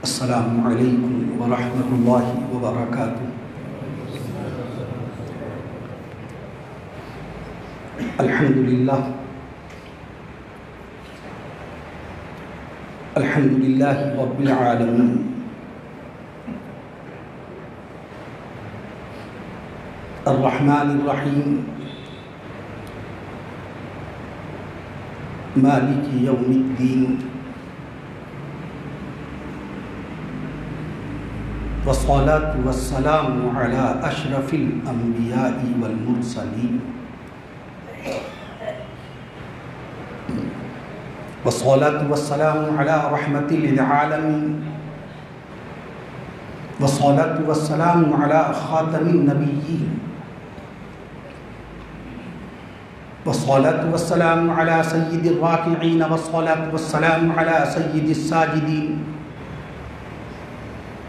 السلام علیکم ورحمۃ اللہ وبرکاتہ۔ الحمدللہ رب العالمین، الرحمن الرحیم، مالک یوم الدین، والصلاة والسلام على أشرف الأنبياء والمرسلين، والصلاة والسلام على رحمة للعالمين، والصلاة والسلام على خاتم النبيين، والصلاة والسلام على سيد الراكعين، والصلاة والسلام على سيد الساجدين،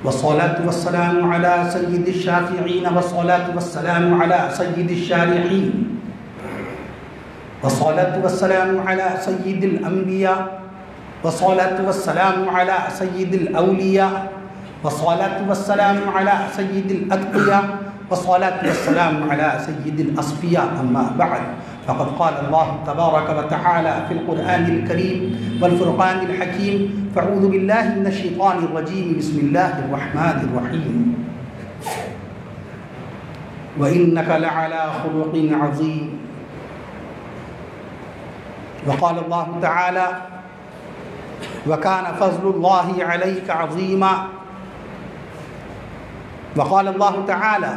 والصلاة والسلام على سيد الشافعين، والصلاة والسلام على سيد الشارحين، والصلاة والسلام على سيد الأنبياء، والصلاة والسلام على سيد الأولياء، والصلاة والسلام على سيد الأتقياء، والصلاة والسلام على سيد الأصفياء. أما بعد، فقد قال الله تبارك وتعالى في القرآن الكريم والفرقان الحكيم: فأعوذ بالله من الشيطان الرجيم، بسم الله الرحمن الرحيم، وإنك لعلى خلق عظيم. وقال الله تعالى: وكان فضل الله عليك عظيما. وقال الله تعالى: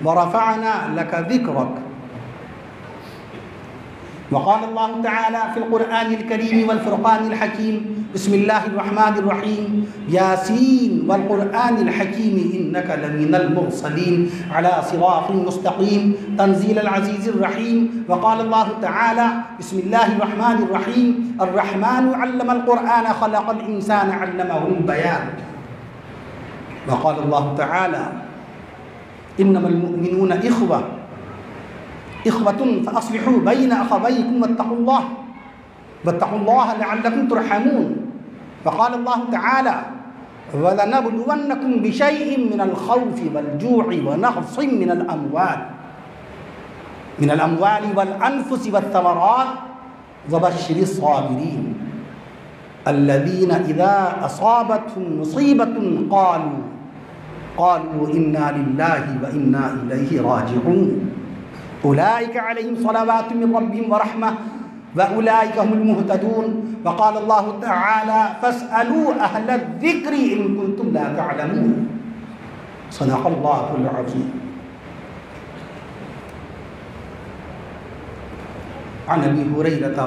ورفعنا لك ذكرك. وقال الله تعالى في القرآن الكريم والفرقان الحكيم: بسم الله الرحمن الرحيم، ياسين والقرآن الحكيم إنك لمن المرسلين على صراط مستقيم، تنزيل العزيز الرحيم. وقال الله تعالى: بسم الله الرحمن الرحيم، الرحمن علم القرآن خلق الإنسان علمه البيان. وقال الله تعالى: إنما المؤمنون إخوة فأصلحوا بين أخويكم واتقوا الله لعلكم ترحمون. وقال الله تعالى: ولنبلونكم بشيء من الخوف والجوع ونقص من الأموال والأنفس والثمرات وبشر الصابرين الذين إذا أصابتهم مصيبة قالوا إنا لله وإنا إليه راجعون. أولئك عليهم صلوات من ربهم ورحمة وأولئك هم المهتدون. وقال الله تعالى: فاسألوا أهل الذكر إن كنتم لا تعلمون. صدق الله العظيم. عن أبي هريرة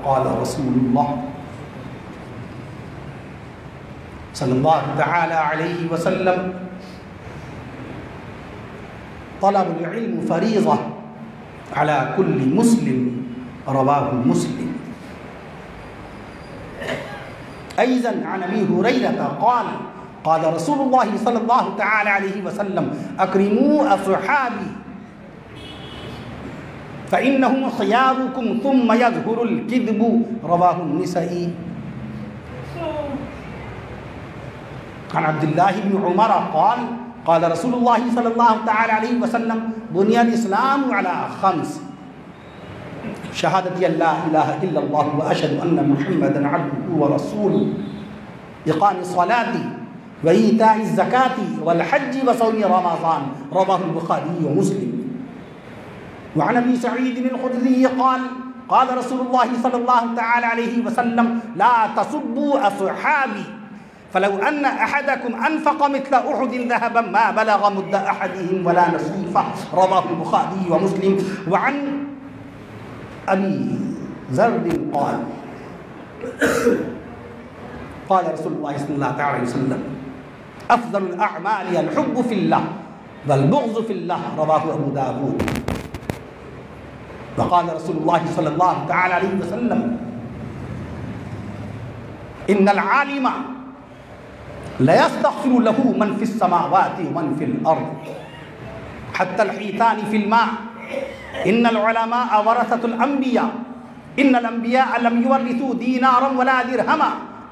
قال رسول الله صلى الله تعالى عليه وسلم: طلب العلم فريضة على كل مسلم. رواه مسلم. أيضا عن أبي هريرة قال رسول الله صلى الله تعالى عليه وسلم: أكرموا أصحابي فإنهم خياركم ثم يظهر الكذب. رواه النسائي. عن عبد الله بن عمر قال رسول الله صلى الله تعالى عليه وسلم: بني الإسلام على 5: شهادة أن لا إله إلا الله وأشهد أن محمدا عبده ورسوله، إقام الصلاة وإيتاء الزكاة والحج وصوم رمضان. رواه البخاري ومسلم. وعن أبي سعيد الخدري قال رسول الله صلى الله تعالى عليه وسلم: لا تسبوا أصحابي فلو أن أحدكم أنفق مثل أحد ذهبا ما بلغ مد أحدهم ولا نصيفه. رواه البخاري ومسلم. وعن أبي ذر قال رسول الله صلى الله عليه وسلم: أفضل الأعمال الحب في الله والبغض في الله. رواه أبو داود. وقال رسول الله صلى الله تعالى عليه وسلم: إن العالم لا يستغفر له من في السماوات ومن في الأرض حتى الحيتان في الماء. إن العلماء ورثة الأنبياء إن الأنبياء لم يورثوا دينارا ولا درهما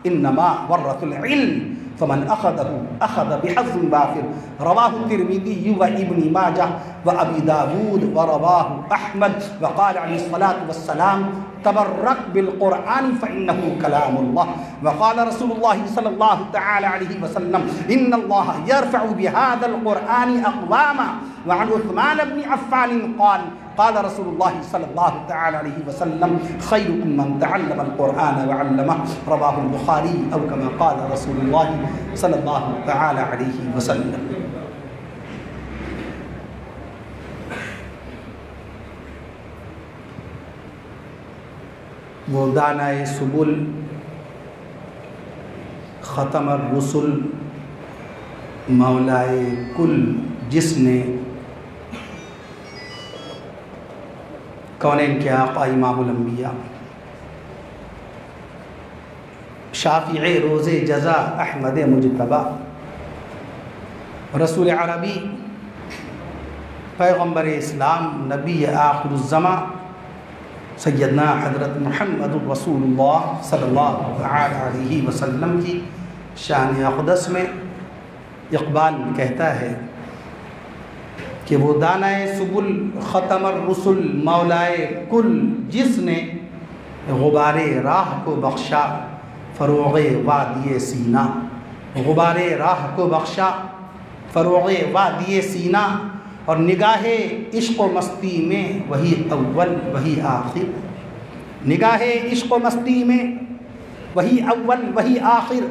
انما ورث العلم فمن اخذه اخذ بحظ وافر رواه الترمذي وابن ماجه وابي داود ورواه احمد وقال عليه الصلاه والسلام تبرك بالقرآن فإنه كلام الله وقال رسول الله صلى الله تعالى عليه وسلم إن الله يرفع بهذا القرآن أقواما وعن عثمان بن عفان قال قال رسول الله صلى الله تعالى عليه وسلم خيركم من تعلم القرآن وعلمه رواه البخاري أو كما قال رسول الله صلى الله تعالى عليه وسلم. وہ دانائے سبل ختم الرسل مولائے کل جس نے کونین کے آقا امام الانبیاء شافع روز جزا احمد مجتبی رسول عربی پیغمبر اسلام نبی آخر الزمان سیدنا حضرت محمد رسول اللہ صلی اللہ علیہ وسلم کی شان اقدس میں اقبال کہتا ہے کہ وہ دانائے سبل ختم الرسل مولائے کل جس نے غبار راہ کو بخشا فروغ وادی سینا غبار راہ کو بخشا فروغ وادی سینا اور نگاہ عشق و مستی میں وہی اول وہی آخر نگاہ عشق و مستی میں وہی اول وہی آخر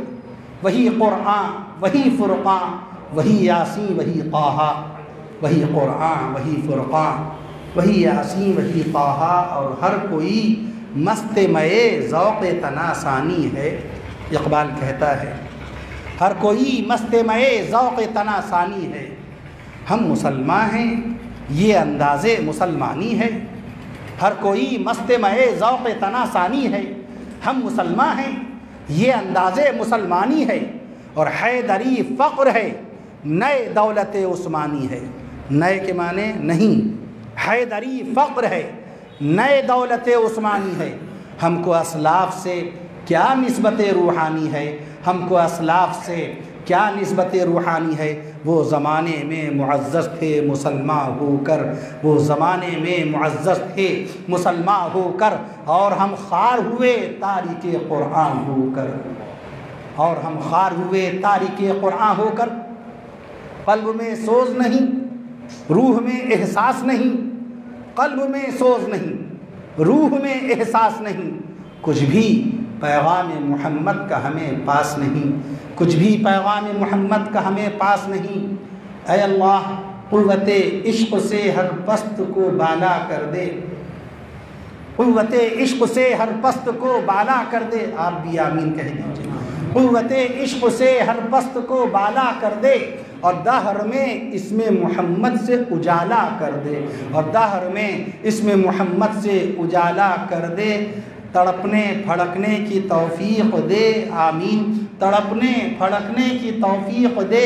وہی قرآن وہی فرقان وہی یاسین وہی طٰہٰ وہی قرآن وہی فرقان وہی یاسین وہی طٰہٰ اور ہر کوئی مست مئے ذوق تناسانی ہے. اقبال کہتا ہے ہر کوئی مست مئے ذوق تناسانی ہے. ہم مسلمان ہیں یہ انداز مسلمانی ہے. ہر کوئی مست مئے ذوق تناسانی ہے. ہم مسلمان ہیں یہ انداز مسلمانی ہے. اور حیدری فقر ہے نئے دولت عثمانی ہے. نئے کے معنی نہیں. حیدری فقر ہے نئے دولت عثمانی ہے. ہم کو اسلاف سے کیا نسبت روحانی ہے. ہم کو اسلاف سے کیا نسبت روحانی ہے. وہ زمانے میں معزز تھے مسلمان ہو کر وہ زمانے میں معزز تھے مسلمان ہو کر اور ہم خوار ہوئے تاریک قرآن ہو کر اور ہم خوار ہوئے تاریک قرآن ہو کر. قلب میں سوز نہیں روح میں احساس نہیں. قلب میں سوز نہیں روح میں احساس نہیں. کچھ بھی پیغام محمد کا ہمیں پاس نہیں. کچھ بھی پیغام محمد کا ہمیں پاس نہیں. اے اللہ قوت عشق سے ہر پست کو بالا کر دے. قوت عشق سے ہر پست کو بالا کر دے. آپ بھی آمین کہہ دیجیے. قوت عشق سے ہر پست کو بالا کر دے اور دہر میں اسم محمد سے اجالا کر دے. اور دہر میں اسم محمد سے اجالا کر دے. تڑپنے پھڑکنے کی توفیق دے. آمین. تڑپنے پھڑکنے کی توفیق دے.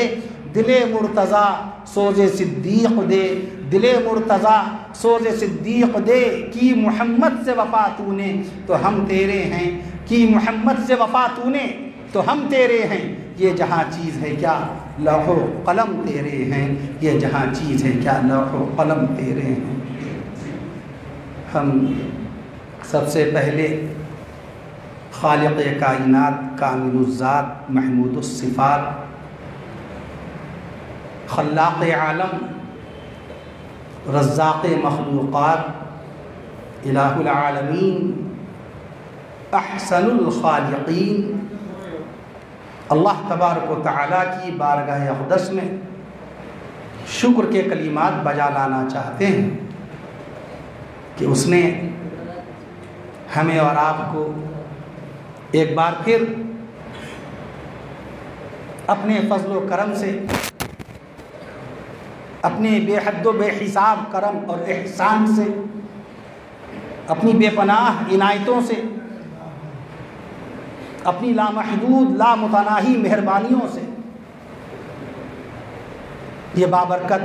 دل مرتضیٰ سوز صدیق دے. دل مرتضیٰ سوز صدیق دے. کی محمد سے وفا تو نے تو ہم تیرے ہیں. کی محمد سے وفا تو نے تو ہم تیرے ہیں. یہ جہاں چیز ہے کیا لوح و قلم تیرے ہیں. یہ جہاں چیز ہے کیا لوح و قلم تیرے ہیں. ہم سب سے پہلے خالق کائنات کامل الذات محمود الصفات خلاق عالم رزاق مخلوقات الہ العالمین احسن الخالقین اللہ تبارک و تعالیٰ کی بارگاہ اقدس میں شکر کے کلمات بجا لانا چاہتے ہیں کہ اس نے ہمیں اور آپ کو ایک بار پھر اپنے فضل و کرم سے اپنے بے حد و بے حساب کرم اور احسان سے اپنی بے پناہ عنایتوں سے اپنی لامحدود لامتناہی مہربانیوں سے یہ بابرکت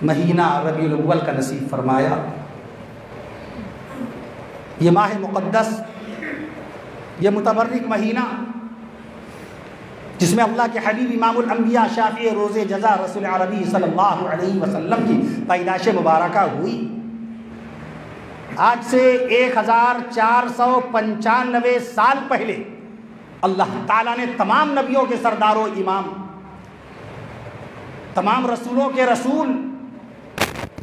مہینہ ربیع الاول کا نصیب فرمایا. یہ ماہ مقدس یہ متبرک مہینہ جس میں اللہ کے حبیب امام الانبیاء شافع روز جزا رسول عربی صلی اللہ علیہ وسلم کی پیدائش مبارکہ ہوئی، آج سے 1495 سال پہلے اللہ تعالیٰ نے تمام نبیوں کے سردار و امام، تمام رسولوں کے رسول،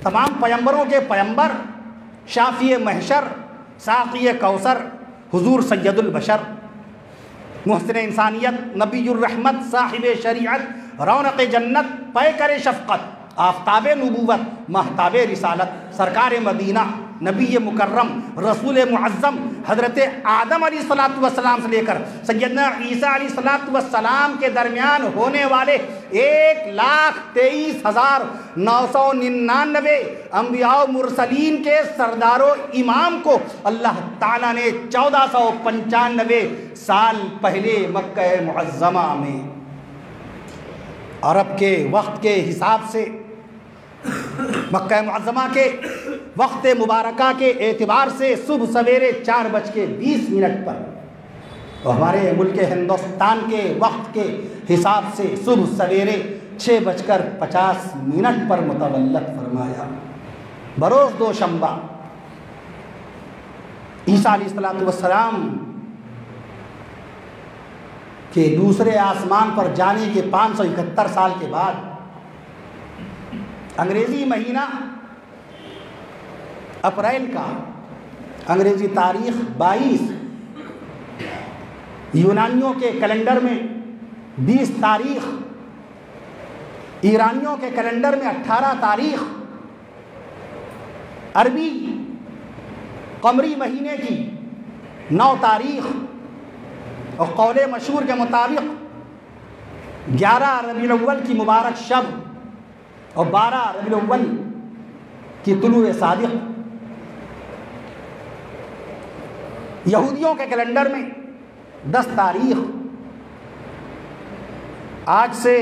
تمام پیمبروں کے پیمبر، شافی محشر، ساقی کوثر، حضور سید البشر، محسن انسانیت، نبی الرحمت، صاحب شریعت، رونق جنت، پیکر شفقت، آفتاب نبوت، مہتاب رسالت، سرکار مدینہ، نبی مکرم، رسول معظم، حضرت آدم علیہ السلام سے لے کر سیدنا عیسیٰ علیہ السلام کے درمیان ہونے والے 1,23,999 انبیاء و مرسلین کے سردار و امام کو اللہ تعالیٰ نے 1495 سال پہلے مکہ معظمہ میں عرب کے وقت کے حساب سے، مکہ معظمہ کے وقت مبارکہ کے اعتبار سے صبح سویرے 4:20 پر، اور ہمارے ملک ہندوستان کے وقت کے حساب سے صبح سویرے 6:50 پر متولد فرمایا۔ بروز دوشنبہ عیسیٰ علیہ السلام کے دوسرے آسمان پر جانے کے 571 سال کے بعد، انگریزی مہینہ اپریل کا، انگریزی تاریخ 22، یونانیوں کے کیلنڈر میں 20 تاریخ، ایرانیوں کے کیلنڈر میں 18 تاریخ، عربی قمری مہینے کی 9 تاریخ، اور قول مشہور کے مطابق 11 ربیع الاول کی مبارک شب اور 12 ربیع الاول کی طلوع صادق۔ یہودیوں کے کیلنڈر میں 10 تاریخ، آج سے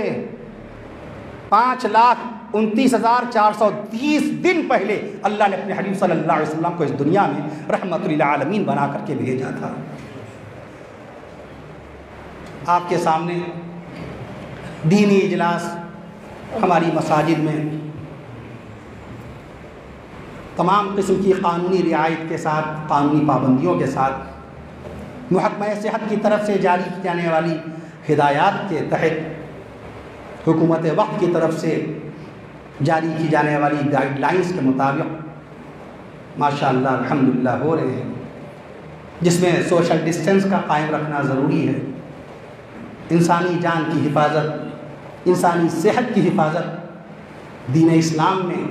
5,29,430 دن پہلے اللہ نے اپنے حبیب صلی اللہ علیہ وسلم کو اس دنیا میں رحمت للعالمین بنا کر کے بھیجا تھا۔ آپ کے سامنے دینی اجلاس ہماری مساجد میں تمام قسم کی قانونی رعایت کے ساتھ، قانونی پابندیوں کے ساتھ، محکمہ صحت کی طرف سے جاری کی جانے والی ہدایات کے تحت، حکومت وقت کی طرف سے جاری کی جانے والی گائیڈ لائنز کے مطابق ماشاءاللہ الحمدللہ ہو رہے ہیں، جس میں سوشل ڈسٹینس کا قائم رکھنا ضروری ہے، انسانی جان کی حفاظت، انسانی صحت کی حفاظت دین اسلام میں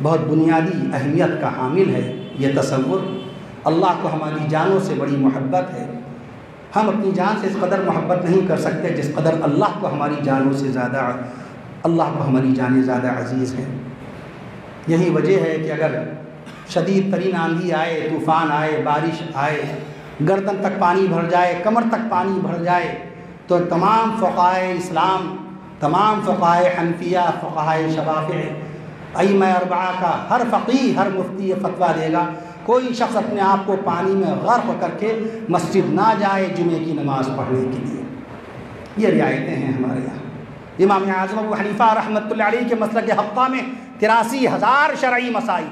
بہت بنیادی اہمیت کا حامل ہے۔ یہ تصور، اللہ کو ہماری جانوں سے بڑی محبت ہے، ہم اپنی جان سے اس قدر محبت نہیں کر سکتے جس قدر اللہ کو ہماری جانوں سے زیادہ، اللہ کو ہماری جانیں زیادہ عزیز ہیں۔ یہی وجہ ہے کہ اگر شدید ترین آندھی آئے، طوفان آئے، بارش آئے، گردن تک پانی بھر جائے، کمر تک پانی بھر جائے، تو تمام فقہائے اسلام، تمام فقہائے حنفیہ، فقہائے شوافع، ائمہ اربعہ کا ہر فقیہ، ہر مفتی یہ فتویٰ دے گا کوئی شخص اپنے آپ کو پانی میں غرق کر کے مسجد نہ جائے جمعے کی نماز پڑھنے کے لیے۔ یہ رعایتیں ہیں ہمارے یہاں۔ امام اعظم ابو حنیفہ رحمۃ اللہ علیہ کے مسلک حقہ میں 83,000 شرعی مسائل،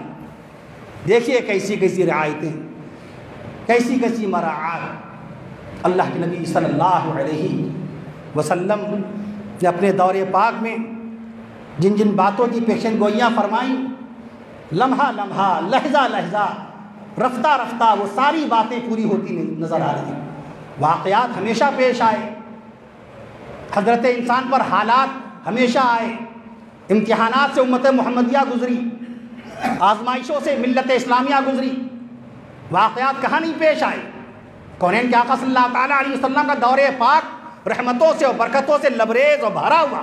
دیکھیے کیسی کیسی رعایتیں، کیسی کیسی مراعات۔ اللہ کے نبی صلی اللہ علیہ وسلم نے اپنے دور پاک میں جن جن باتوں کی پیشن گوئیاں فرمائیں، لمحہ لمحہ، لحظہ لحظہ، رفتہ رفتہ وہ ساری باتیں پوری ہوتی نظر آ رہی ہیں۔ واقعات ہمیشہ پیش آئے، حضرت انسان پر حالات ہمیشہ آئے، امتحانات سے امت محمدیہ گزری، آزمائشوں سے ملت اسلامیہ گزری، واقعات کہاں نہیں پیش آئے۔ کونین کے آقا صلی اللہ تعالیٰ علیہ وسلم کا دور پاک رحمتوں سے اور برکتوں سے لبریز اور بھرا ہوا،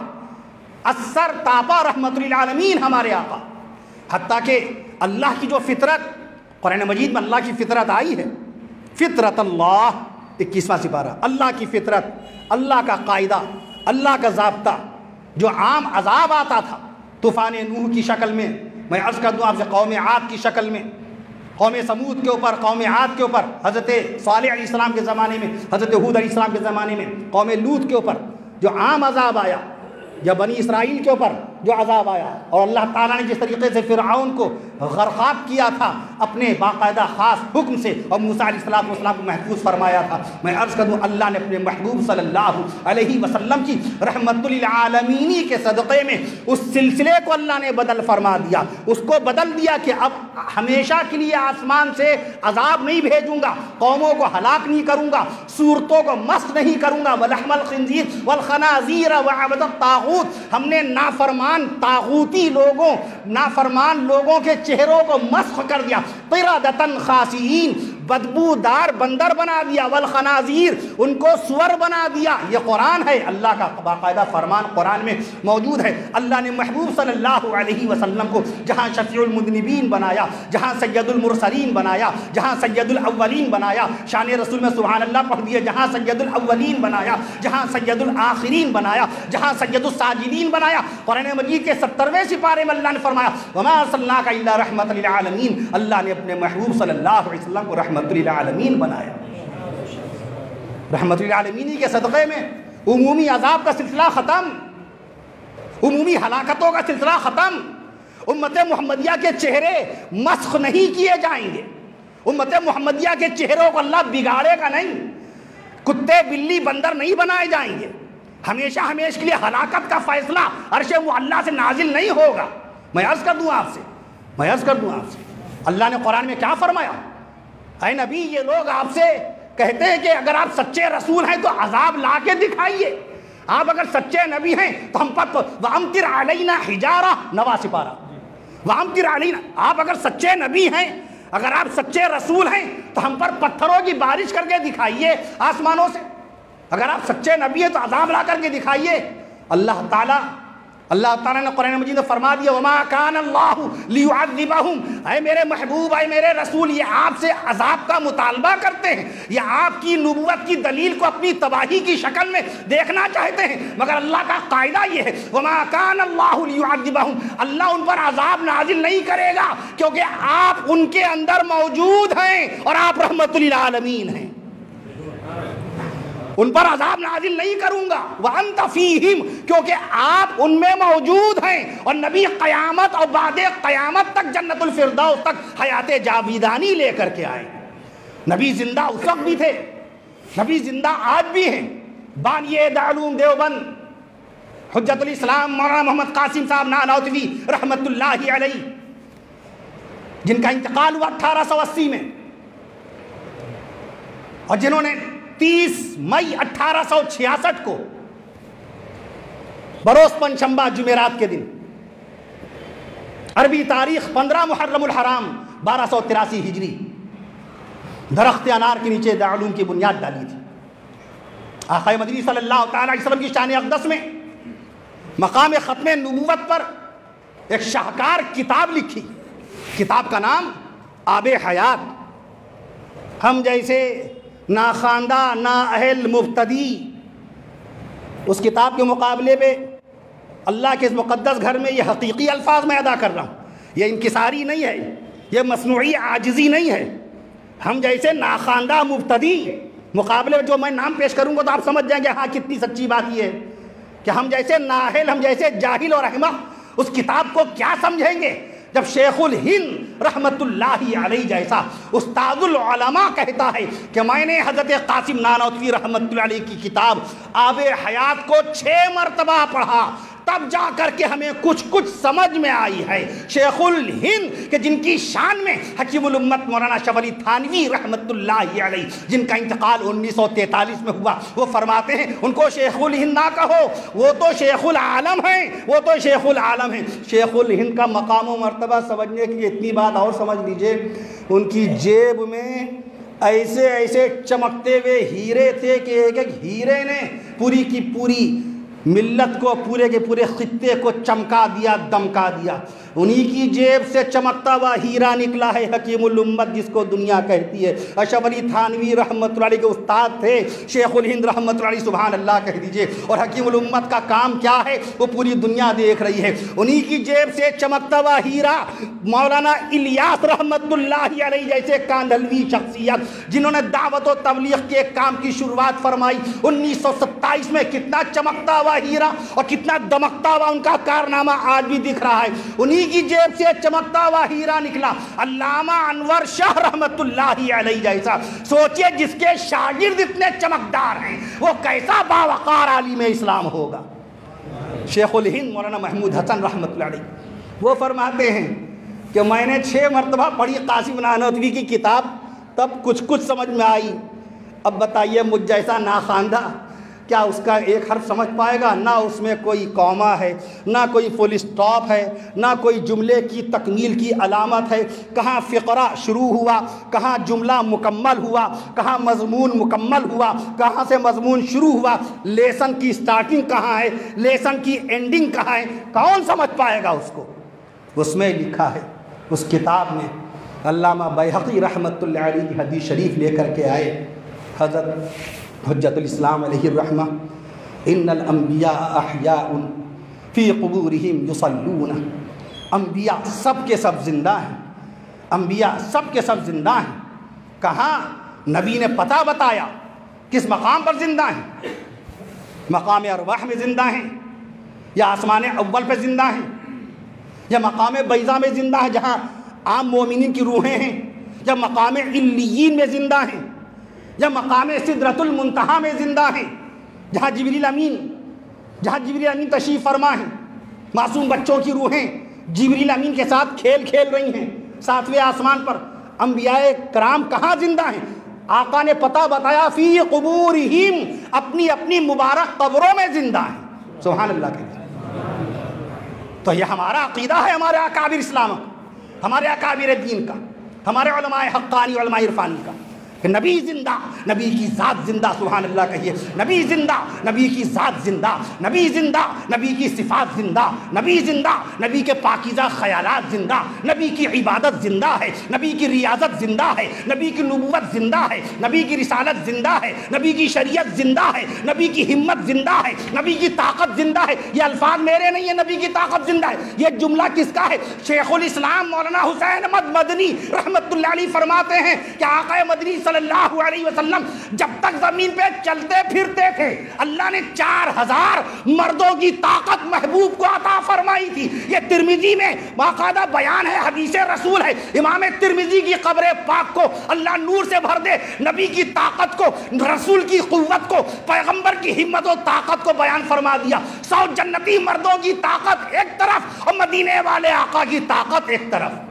اثر تاپا رحمت للعالمین ہمارے آقا، حتیٰ کہ اللہ کی جو فطرت، قرآن مجید میں اللہ کی فطرت آئی ہے، فطرت اللہ 21واں سپارہ، اللہ کی فطرت، اللہ کا قاعدہ، اللہ کا ضابطہ، جو عام عذاب آتا تھا طوفان نوح کی شکل میں، میں عرض کر دوں آپ سے قوم عاد کی شکل میں، قوم سمود کے اوپر، قوم عاد کے اوپر، حضرت صالح علیہ السلام کے زمانے میں، حضرت ہود علیہ السلام کے زمانے میں قوم لوط کے اوپر جو عام عذاب آیا، یا بنی اسرائیل کے اوپر جو عذاب آیا، اور اللہ تعالیٰ نے جس طریقے سے فرعون کو غرقاب کیا تھا اپنے باقاعدہ خاص حکم سے، اور موسیٰ علیہ السلام کو محفوظ فرمایا تھا، میں عرض کر دوں اللہ نے اپنے محبوب صلی اللہ علیہ وسلم کی رحمت للعالمینی کے صدقے میں اس سلسلے کو اللہ نے بدل فرما دیا، اس کو بدل دیا کہ اب ہمیشہ کے لیے آسمان سے عذاب نہیں بھیجوں گا، قوموں کو ہلاک نہیں کروں گا، صورتوں کو مسخ نہیں کروں گا، وَلَحْمَ الْخِنْزِيرِ وَالْخَنَازِيرَ وَعَبَدَ الطَّاغُوتِ، ہم نے نافرمان طاغوتی لوگوں، نافرمان لوگوں کے چہروں کو مسخ کر دیا، قِرَدَةً خَاسِئِينَ، بدبودار بندر بنا دیا، والخنازیر، ان کو سور بنا دیا۔ یہ قرآن ہے، اللہ کا باقاعدہ فرمان قرآن میں موجود ہے۔ اللہ نے محبوب صلی اللہ علیہ وسلم کو جہاں شفیع المذنبین بنایا، جہاں سید المرسلین بنایا، جہاں سید الاولین بنایا، شان رسول میں سبحان اللہ پڑھ دیے، جہاں سید الاولین بنایا، جہاں سید الآخرین بنایا، جہاں سید الساجدین بنایا، قرآن مجید کے 70ویں سپارے میں اللہ نے فرمایا وَمَا أَرْسَلْنَاكَ إِلَّا رَحْمَةً لِلْعَالَمِينَ، اللہ نے اپنے محبوب صلی اللہ علیہ وسلم کو رحمت للعالمین بنایا۔ رحمت للعالمین کے صدقے میں عمومی عذاب کا سلسلہ ختم، عمومی ہلاکتوں کا سلسلہ ختم، امت محمدیہ کے چہرے مسخ نہیں کیے جائیں گے، امت محمدیہ کے چہروں کو اللہ بگاڑے گا نہیں، کتے بلی بندر نہیں بنائے جائیں گے، ہمیشہ ہمیشہ کے لیے ہلاکت کا فیصلہ عرش معلیٰ سے نازل نہیں ہوگا۔ میں عرض کر دوں آپ سے اللہ نے قرآن میں کیا فرمایا؟ اے نبی، یہ لوگ آپ سے کہتے ہیں کہ اگر آپ سچے رسول ہیں تو عذاب لا کے دکھائیے، آپ اگر سچے نبی ہیں تو ہم پر وَأَمْطِرْ عَلَيْنَا حِجَارَةً، نواں سپارہ، وَأَمْطِرْ عَلَيْنَا، آپ اگر سچے نبی ہیں، اگر آپ سچے رسول ہیں تو ہم پر پتھروں کی بارش کر کے دکھائیے آسمانوں سے، اگر آپ سچے نبی ہیں تو عذاب لا کر کے دکھائیے۔ اللہ تعالیٰ نے قرآن مجید میں فرما دیا وَمَا كَانَ اللَّهُ لِيُعَذِّبَهُمْ، اے میرے محبوب، اے میرے رسول، یہ آپ سے عذاب کا مطالبہ کرتے ہیں، یہ آپ کی نبوت کی دلیل کو اپنی تباہی کی شکل میں دیکھنا چاہتے ہیں، مگر اللہ کا قاعدہ یہ ہے وَمَا كَانَ اللَّهُ لِيُعَذِّبَهُمْ، اللہ ان پر عذاب نازل نہیں کرے گا کیونکہ آپ ان کے اندر موجود ہیں اور آپ رحمت للعالمین ہیں، ان پر عذاب نازل نہیں کروں گا وَأَنْتَ فِيهِمْ، کیونکہ آپ ان میں موجود ہیں، اور نبی قیامت اور بعد قیامت تک جنت الفردوس تک حیات جاویدانی لے کر کے آئے۔ نبی زندہ اس وقت بھی تھے، نبی زندہ آج بھی ہیں۔ بانی دارالعلوم دیوبند حجت الاسلام مولانا محمد قاسم صاحب نانوتوی رحمت اللہ علیہ، جن کا انتقال ہوا 1880 میں، اور جنہوں نے 30 مئی 1866 کو بروز پنجشنبہ جمعرات کے دن عربی تاریخ 15 محرم الحرام 1283 ہجری درخت انار کے نیچے دارالعلوم کی بنیاد ڈالی تھی۔ آقا مدنی صلی اللہ تعالی علیہ وسلم کی شان اقدس میں مقام ختم نبوت پر ایک شاہکار کتاب لکھی، کتاب کا نام آب حیات۔ ہم جیسے ناخواندہ نااہل مبتدی اس کتاب کے مقابلے پہ اللہ کے اس مقدس گھر میں یہ حقیقی الفاظ میں ادا کر رہا ہوں، یہ انکساری نہیں ہے، یہ مصنوعی عاجزی نہیں ہے۔ ہم جیسے ناخواندہ مبتدی مقابلے میں جو میں نام پیش کروں گا تو آپ سمجھ جائیں گے ہاں کتنی سچی بات یہ ہے کہ ہم جیسے نااہل، ہم جیسے جاہل اور احمق اس کتاب کو کیا سمجھیں گے جب شیخ الہند رحمت اللہ علیہ جیسا استاد العلماء کہتا ہے کہ میں نے حضرت قاسم نانوتوی رحمت اللہ علیہ کی کتاب آب حیات کو 6 مرتبہ پڑھا، تب جا کر کے ہمیں کچھ سمجھ میں آئی ہے۔ شیخ الہند کہ جن کی شان میں حکیم الامت مولانا شاہ ولی تھانوی رحمت اللہ علیہ، جن کا انتقال 1943 میں ہوا، وہ فرماتے ہیں ان کو شیخ الہند نہ کہو، وہ تو شیخ العالم ہیں، وہ تو شیخ العالم ہیں۔ شیخ الہند کا مقام و مرتبہ سمجھنے کے لیے اتنی بات اور سمجھ لیجئے، ان کی جیب میں ایسے چمکتے ہوئے ہیرے تھے کہ ایک ایک ہیرے نے پوری کی پوری ملت کو پورے کے پورے خطے کو چمکا دیا، دمکا دیا۔ انہی کی جیب سے چمکتا ہوا ہیرا نکلا ہے حکیم الامت جس کو دنیا کہتی ہے۔ اشرف علی تھانوی رحمۃ اللہ علیہ کے استاد تھے شیخ الہند رحمۃ اللہ علیہ، سبحان اللہ کہہ دیجئے۔ اور حکیم الامت کا کام کیا ہے وہ پوری دنیا دیکھ رہی ہے۔ انہی کی جیب سے چمکتا ہوا ہیرا مولانا الیاس رحمۃ اللہ علیہ جیسے کاندھلوی شخصیت جنہوں نے دعوت و تبلیغ کے کام کی شروعات فرمائی 1927 میں، کتنا چمکتا ہوا ہیرا اور کتنا دمکتا ہوا ان کا کارنامہ آج بھی دکھ رہا ہے۔ انہی کی جیب سے چمکتا ہوا ہیرا نکلا علامہ انور شاہ رحمت اللہ علیہ جیسا۔ سوچئے جس کے شاگرد اتنے چمکدار ہیں وہ کیسا باوقار عالم اسلام ہوگا۔ شیخ الہند مولانا محمود حسن رحمت اللہ علیہ وہ فرماتے ہیں کہ میں نے 6 مرتبہ پڑھی قاسم نانوتوی کی کتاب، تب کچھ سمجھ میں آئی۔ اب بتائیے مجھ جیسا ناخواندہ کیا اس کا ایک حرف سمجھ پائے گا؟ نہ اس میں کوئی کوما ہے، نہ کوئی فل اسٹاپ ہے، نہ کوئی جملے کی تکمیل کی علامت ہے۔ کہاں فقرہ شروع ہوا، کہاں جملہ مکمل ہوا، کہاں مضمون مکمل ہوا، کہاں سے مضمون شروع ہوا، لیسن کی سٹارٹنگ کہاں ہے، لیسن کی اینڈنگ کہاں ہے، کون سمجھ پائے گا اس کو؟ اس میں لکھا ہے اس کتاب میں، علامہ بیہقی رحمۃ اللہ علیہ کی حدیث شریف لے کر کے آئے حضرت حجت الاسلام علیہ الرحمہ، ان الانبیاء احیاء فی قبورہم یصلون۔ انبیاء سب کے سب زندہ ہیں، انبیاء سب کے سب زندہ ہیں۔ کہاں؟ نبی نے پتہ بتایا کس مقام پر زندہ ہیں، مقام ارواح میں زندہ ہیں، یا آسمان اول پہ زندہ ہیں، یا مقام بیضا میں زندہ ہیں جہاں عام مومنین کی روحیں ہیں، یا مقام علیین میں زندہ ہیں، یا مقام سدرۃ المنتہا میں زندہ ہیں جہاں جبریل امین تشریف فرما ہیں۔ معصوم بچوں کی روحیں جبریل امین کے ساتھ کھیل رہی ہیں 7ویں آسمان پر۔ انبیاء کرام کہاں زندہ ہیں؟ آقا نے پتہ بتایا فی قبورہم، اپنی اپنی مبارک قبروں میں زندہ ہیں۔ سبحان اللہ کے تو یہ ہمارا عقیدہ ہے، ہمارے اکابر اسلام کا، ہمارے اکابر دین کا، ہمارے علماء حقانی علماء عرفانی کا کہ نبی زندہ، نبی کی ذات زندہ، سبحان اللہ کہیے، نبی زندہ، نبی کی ذات زندہ، نبی زندہ، نبی کی صفات زندہ، نبی زندہ، نبی کے پاکیزہ خیالات زندہ، نبی کی عبادت زندہ ہے، نبی کی ریاضت زندہ ہے، نبی کی نبوت زندہ ہے، نبی کی رسالت زندہ ہے، نبی کی شریعت زندہ ہے، نبی کی ہمت زندہ ہے، نبی کی طاقت زندہ ہے۔ یہ الفاظ میرے نہیں ہیں، نبی کی طاقت زندہ ہے۔ یہ جملہ کس کا ہے؟ شیخ الاسلام مولانا حسین احمد مدنی رحمت اللہ علیہ فرماتے ہیں کہ آقا مدنی صلی اللہ علیہ وسلم جب تک زمین پہ چلتے پھرتے تھے اللہ نے 4000 مردوں کی طاقت محبوب کو عطا فرمائی تھی۔ یہ ترمذی میں باقاعدہ بیان ہے، حدیث رسول ہے۔ امام ترمذی کی قبر پاک کو اللہ نور سے بھر دے، نبی کی طاقت کو، رسول کی قوت کو، پیغمبر کی ہمت و طاقت کو بیان فرما دیا۔ 100 جنتی مردوں کی طاقت ایک طرف اور مدینے والے آقا کی طاقت ایک طرف۔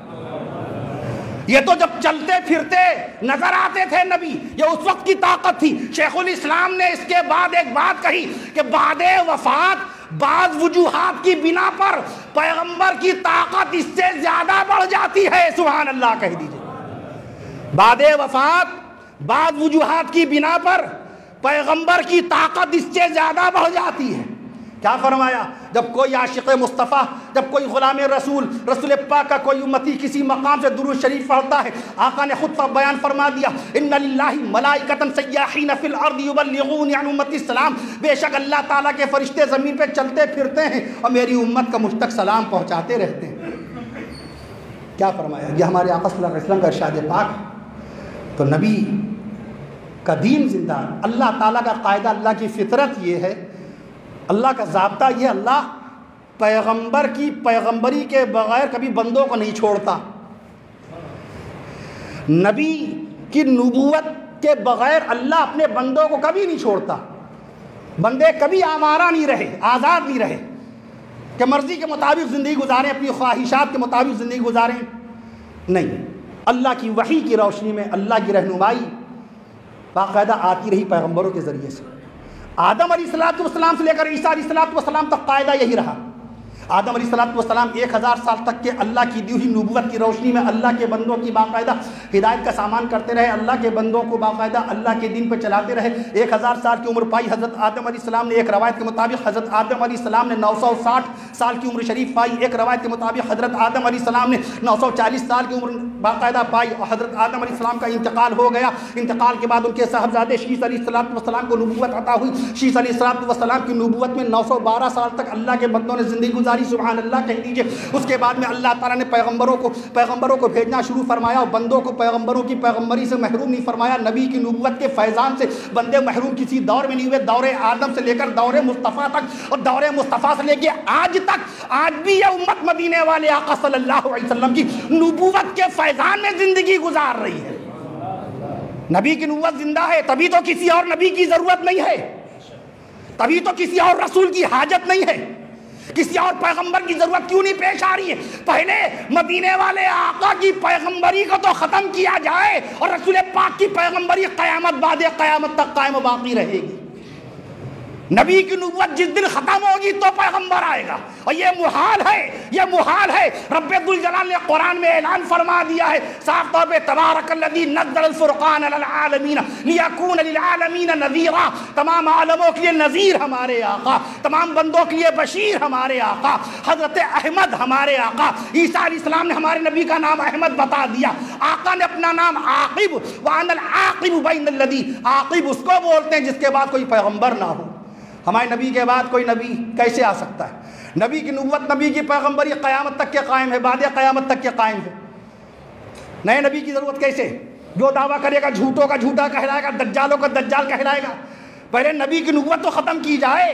یہ تو جب چلتے پھرتے نظر آتے تھے نبی، یہ اس وقت کی طاقت تھی۔ شیخ الاسلام نے اس کے بعد ایک بات کہی کہ بعد وفات بعض وجوہات کی بنا پر پیغمبر کی طاقت اس سے زیادہ بڑھ جاتی ہے۔ سبحان اللہ کہہ دیجئے، بعد وفات بعض وجوہات کی بنا پر پیغمبر کی طاقت اس سے زیادہ بڑھ جاتی ہے۔ کیا فرمایا؟ جب کوئی عاشق مصطفیٰ، جب کوئی غلام رسول پاک کا کوئی امتی کسی مقام سے درود شریف پڑھتا ہے، آقا نے خود بیان فرما دیا ان للہ ملائکۃ سیاحین فی الارض یبلغون عن امتی السلام، بے شک اللہ تعالیٰ کے فرشتے زمین پہ چلتے پھرتے ہیں اور میری امت کا مجھ تک سلام پہنچاتے رہتے ہیں۔ کیا فرمایا؟ یہ ہمارے آقا صلی اللہ علیہ وسلم کا ارشاد پاک ہے۔ تو نبی کا دین زندہ، اللہ تعالیٰ کا قاعدہ، اللہ کی فطرت یہ ہے، اللہ کا ضابطہ یہ، اللہ پیغمبر کی پیغمبری کے بغیر کبھی بندوں کو نہیں چھوڑتا، نبی کی نبوت کے بغیر اللہ اپنے بندوں کو کبھی نہیں چھوڑتا۔ بندے کبھی آوارہ نہیں رہے، آزاد نہیں رہے کہ مرضی کے مطابق زندگی گزاریں، اپنی خواہشات کے مطابق زندگی گزاریں، نہیں۔ اللہ کی وحی کی روشنی میں اللہ کی رہنمائی باقاعدہ آتی رہی پیغمبروں کے ذریعے سے۔ آدم علیہ السلام سے لے کر عیسیٰ علیہ السلام تک قاعدہ یہی رہا۔ آدم علیہ السلام 1000 سال تک کے اللہ کی دی ہوئی نبوت کی روشنی میں اللہ کے بندوں کی باقاعدہ ہدایت کا سامان کرتے رہے، اللہ کے بندوں کو باقاعدہ اللہ کے دین پہ چلاتے رہے۔ 1000 سال کی عمر پائی حضرت آدم علیہ السلام نے۔ ایک روایت کے مطابق حضرت آدم علیہ السلام نے 960 سال کی عمر شریف پائی۔ ایک روایت کے مطابق حضرت آدم علیہ السلام نے 940 سال کی عمر باقاعدہ پائی، اور حضرت آدم علیہ السلام کا انتقال ہو گیا۔ انتقال کے بعد ان کے صاحبزادے شیس علیہ السلام کو نبوت عطا ہوئی۔ شیس علیہ السلام کی نبوت میں 912 سال تک اللہ کے بندوں نے زندگی گزاری، سبحان اللہ کہہ دیجئے۔ اس کے بعد میں اللہ تعالیٰ نے پیغمبروں کو بھیجنا شروع فرمایا، اور بندوں کو پیغمبروں کی پیغمبری سے محروم نہیں فرمایا۔ نبی کی نبوت کے فیضان سے بندے محروم کسی دور میں نہیں ہوئے۔ دور آدم سے لے کر دور مصطفیٰ تک، اور دور مصطفیٰ سے لے کے آج تک، آج بھی یہ امت مدینے والے آقا صلی اللہ علیہ وسلم کی نبوت کے فیضان میں زندگی گزار رہی ہے۔ نبی کی نبوت زندہ ہے، تبھی تو کسی اور نبی کی ضرورت نہیں ہے، تبھی تو کسی اور رسول کی حاجت نہیں ہے، کسی اور پیغمبر کی ضرورت کیوں نہیں پیش آ رہی ہے؟ پہلے مدینے والے آقا کی پیغمبری کو تو ختم کیا جائے، اور رسول پاک کی پیغمبری قیامت بعد قیامت تک قائم و باقی رہے گی۔ نبی کی نبوت جس دن ختم ہوگی تو پیغمبر آئے گا، اور یہ محال ہے، یہ محال ہے۔ رب ذوالجلال نے قرآن میں اعلان فرما دیا ہے صاف طور پہ، تبارک الذی نزل الفرقان علی العالمین لیکون للعالمین نذیرا۔ تمام عالموں کے لیے نذیر ہمارے آقا، تمام بندوں کے لیے بشیر ہمارے آقا، حضرت احمد ہمارے آقا۔ عیسیٰ علیہ السلام نے ہمارے نبی کا نام احمد بتا دیا، آقا نے اپنا نام عاقب، وَأَنَا الْعَاقِبُ بَيْنَ الَّذِي، عاقب اس کو بولتے ہیں جس کے بعد کوئی پیغمبر نہ ہو۔ ہمارے نبی کے بعد کوئی نبی کیسے آ سکتا ہے؟ نبی کی نبوت، نبی کی پیغمبری قیامت تک کے قائم ہے، بعد قیامت تک کے قائم ہے۔ نئے نبی کی ضرورت کیسے؟ جو دعویٰ کرے گا جھوٹوں کا جھوٹا کہلائے گا، دجالوں کا دجال کہلائے گا۔ پہلے نبی کی نبوت تو ختم کی جائے،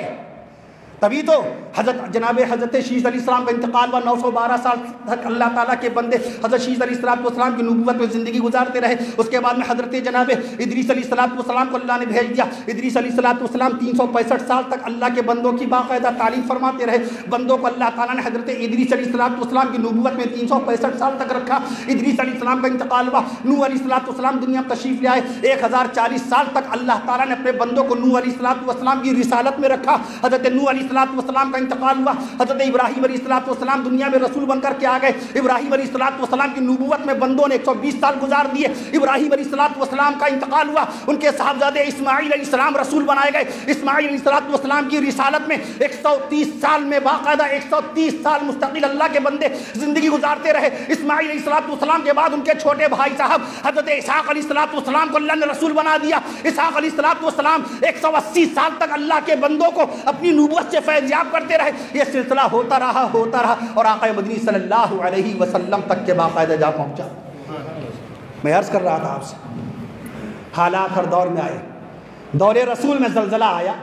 تبھی تو حضرت شیس علیہ السلام کا انتقال ہوا۔ 912 سال تک اللہ تعالیٰ کے بندے حضرت شیس علیہ السلام کی نبوت میں زندگی گزارتے رہے۔ اس کے بعد میں حضرت جناب ادریس علیہ السلام کو اللہ نے بھیج دیا۔ ادریس علیہ السلام 365 سال تک اللہ کے بندوں کی باقاعدہ تعلیم فرماتے رہے۔ بندوں کو اللہ تعالیٰ نے حضرت ادریس علیہ السلام کی نبوت میں 365 سال تک رکھا۔ ادریس علیہ السلام کا انتقال ہوا، نوح علیہ السلام دنیا میں تشریف لے آئے۔ 1040 سال تک اللہ تعالیٰ نے اپنے بندوں کو نوح علیہ السلام کی رسالت میں رکھا۔ حضرت نوح علیہ السلام کا انتقال ہوا۔ حضرت ابراہیم علیہ السلام دنیا میں رسول بن کر کے آ گئے۔ ابراہیم علیہ السلام کی نبوت میں بندوں نے 120 سال گزار دیے۔ ابراہیم علیہ السلام کا انتقال ہوا، ان کے صاحبزادے اسماعیل علیہ السلام رسول بنائے گئے۔ اسماعیل علیہ السلام کی رسالت میں 130 سال میں باقاعدہ 130 سال مستقل اللہ کے بندے زندگی گزارتے رہے۔ اسماعیل علیہ السلام کے بعد ان کے چھوٹے بھائی صاحب حضرت اسحاق علیہ السلام کو اللہ نے رسول بنا دیا۔ اسحاق علیہ السلام 180 سال تک اللہ کے بندوں کو اپنی نبوت سے فیض یاب کرتے رہے۔ یہ سلسلہ ہوتا رہا اور آقا مدنی صلی اللہ علیہ وسلم تک کے باقاعدہ جا پہنچا۔ میں عرض کر رہا تھا آپ سے، حالات ہر دور میں آئے۔ دور رسول میں زلزلہ آیا،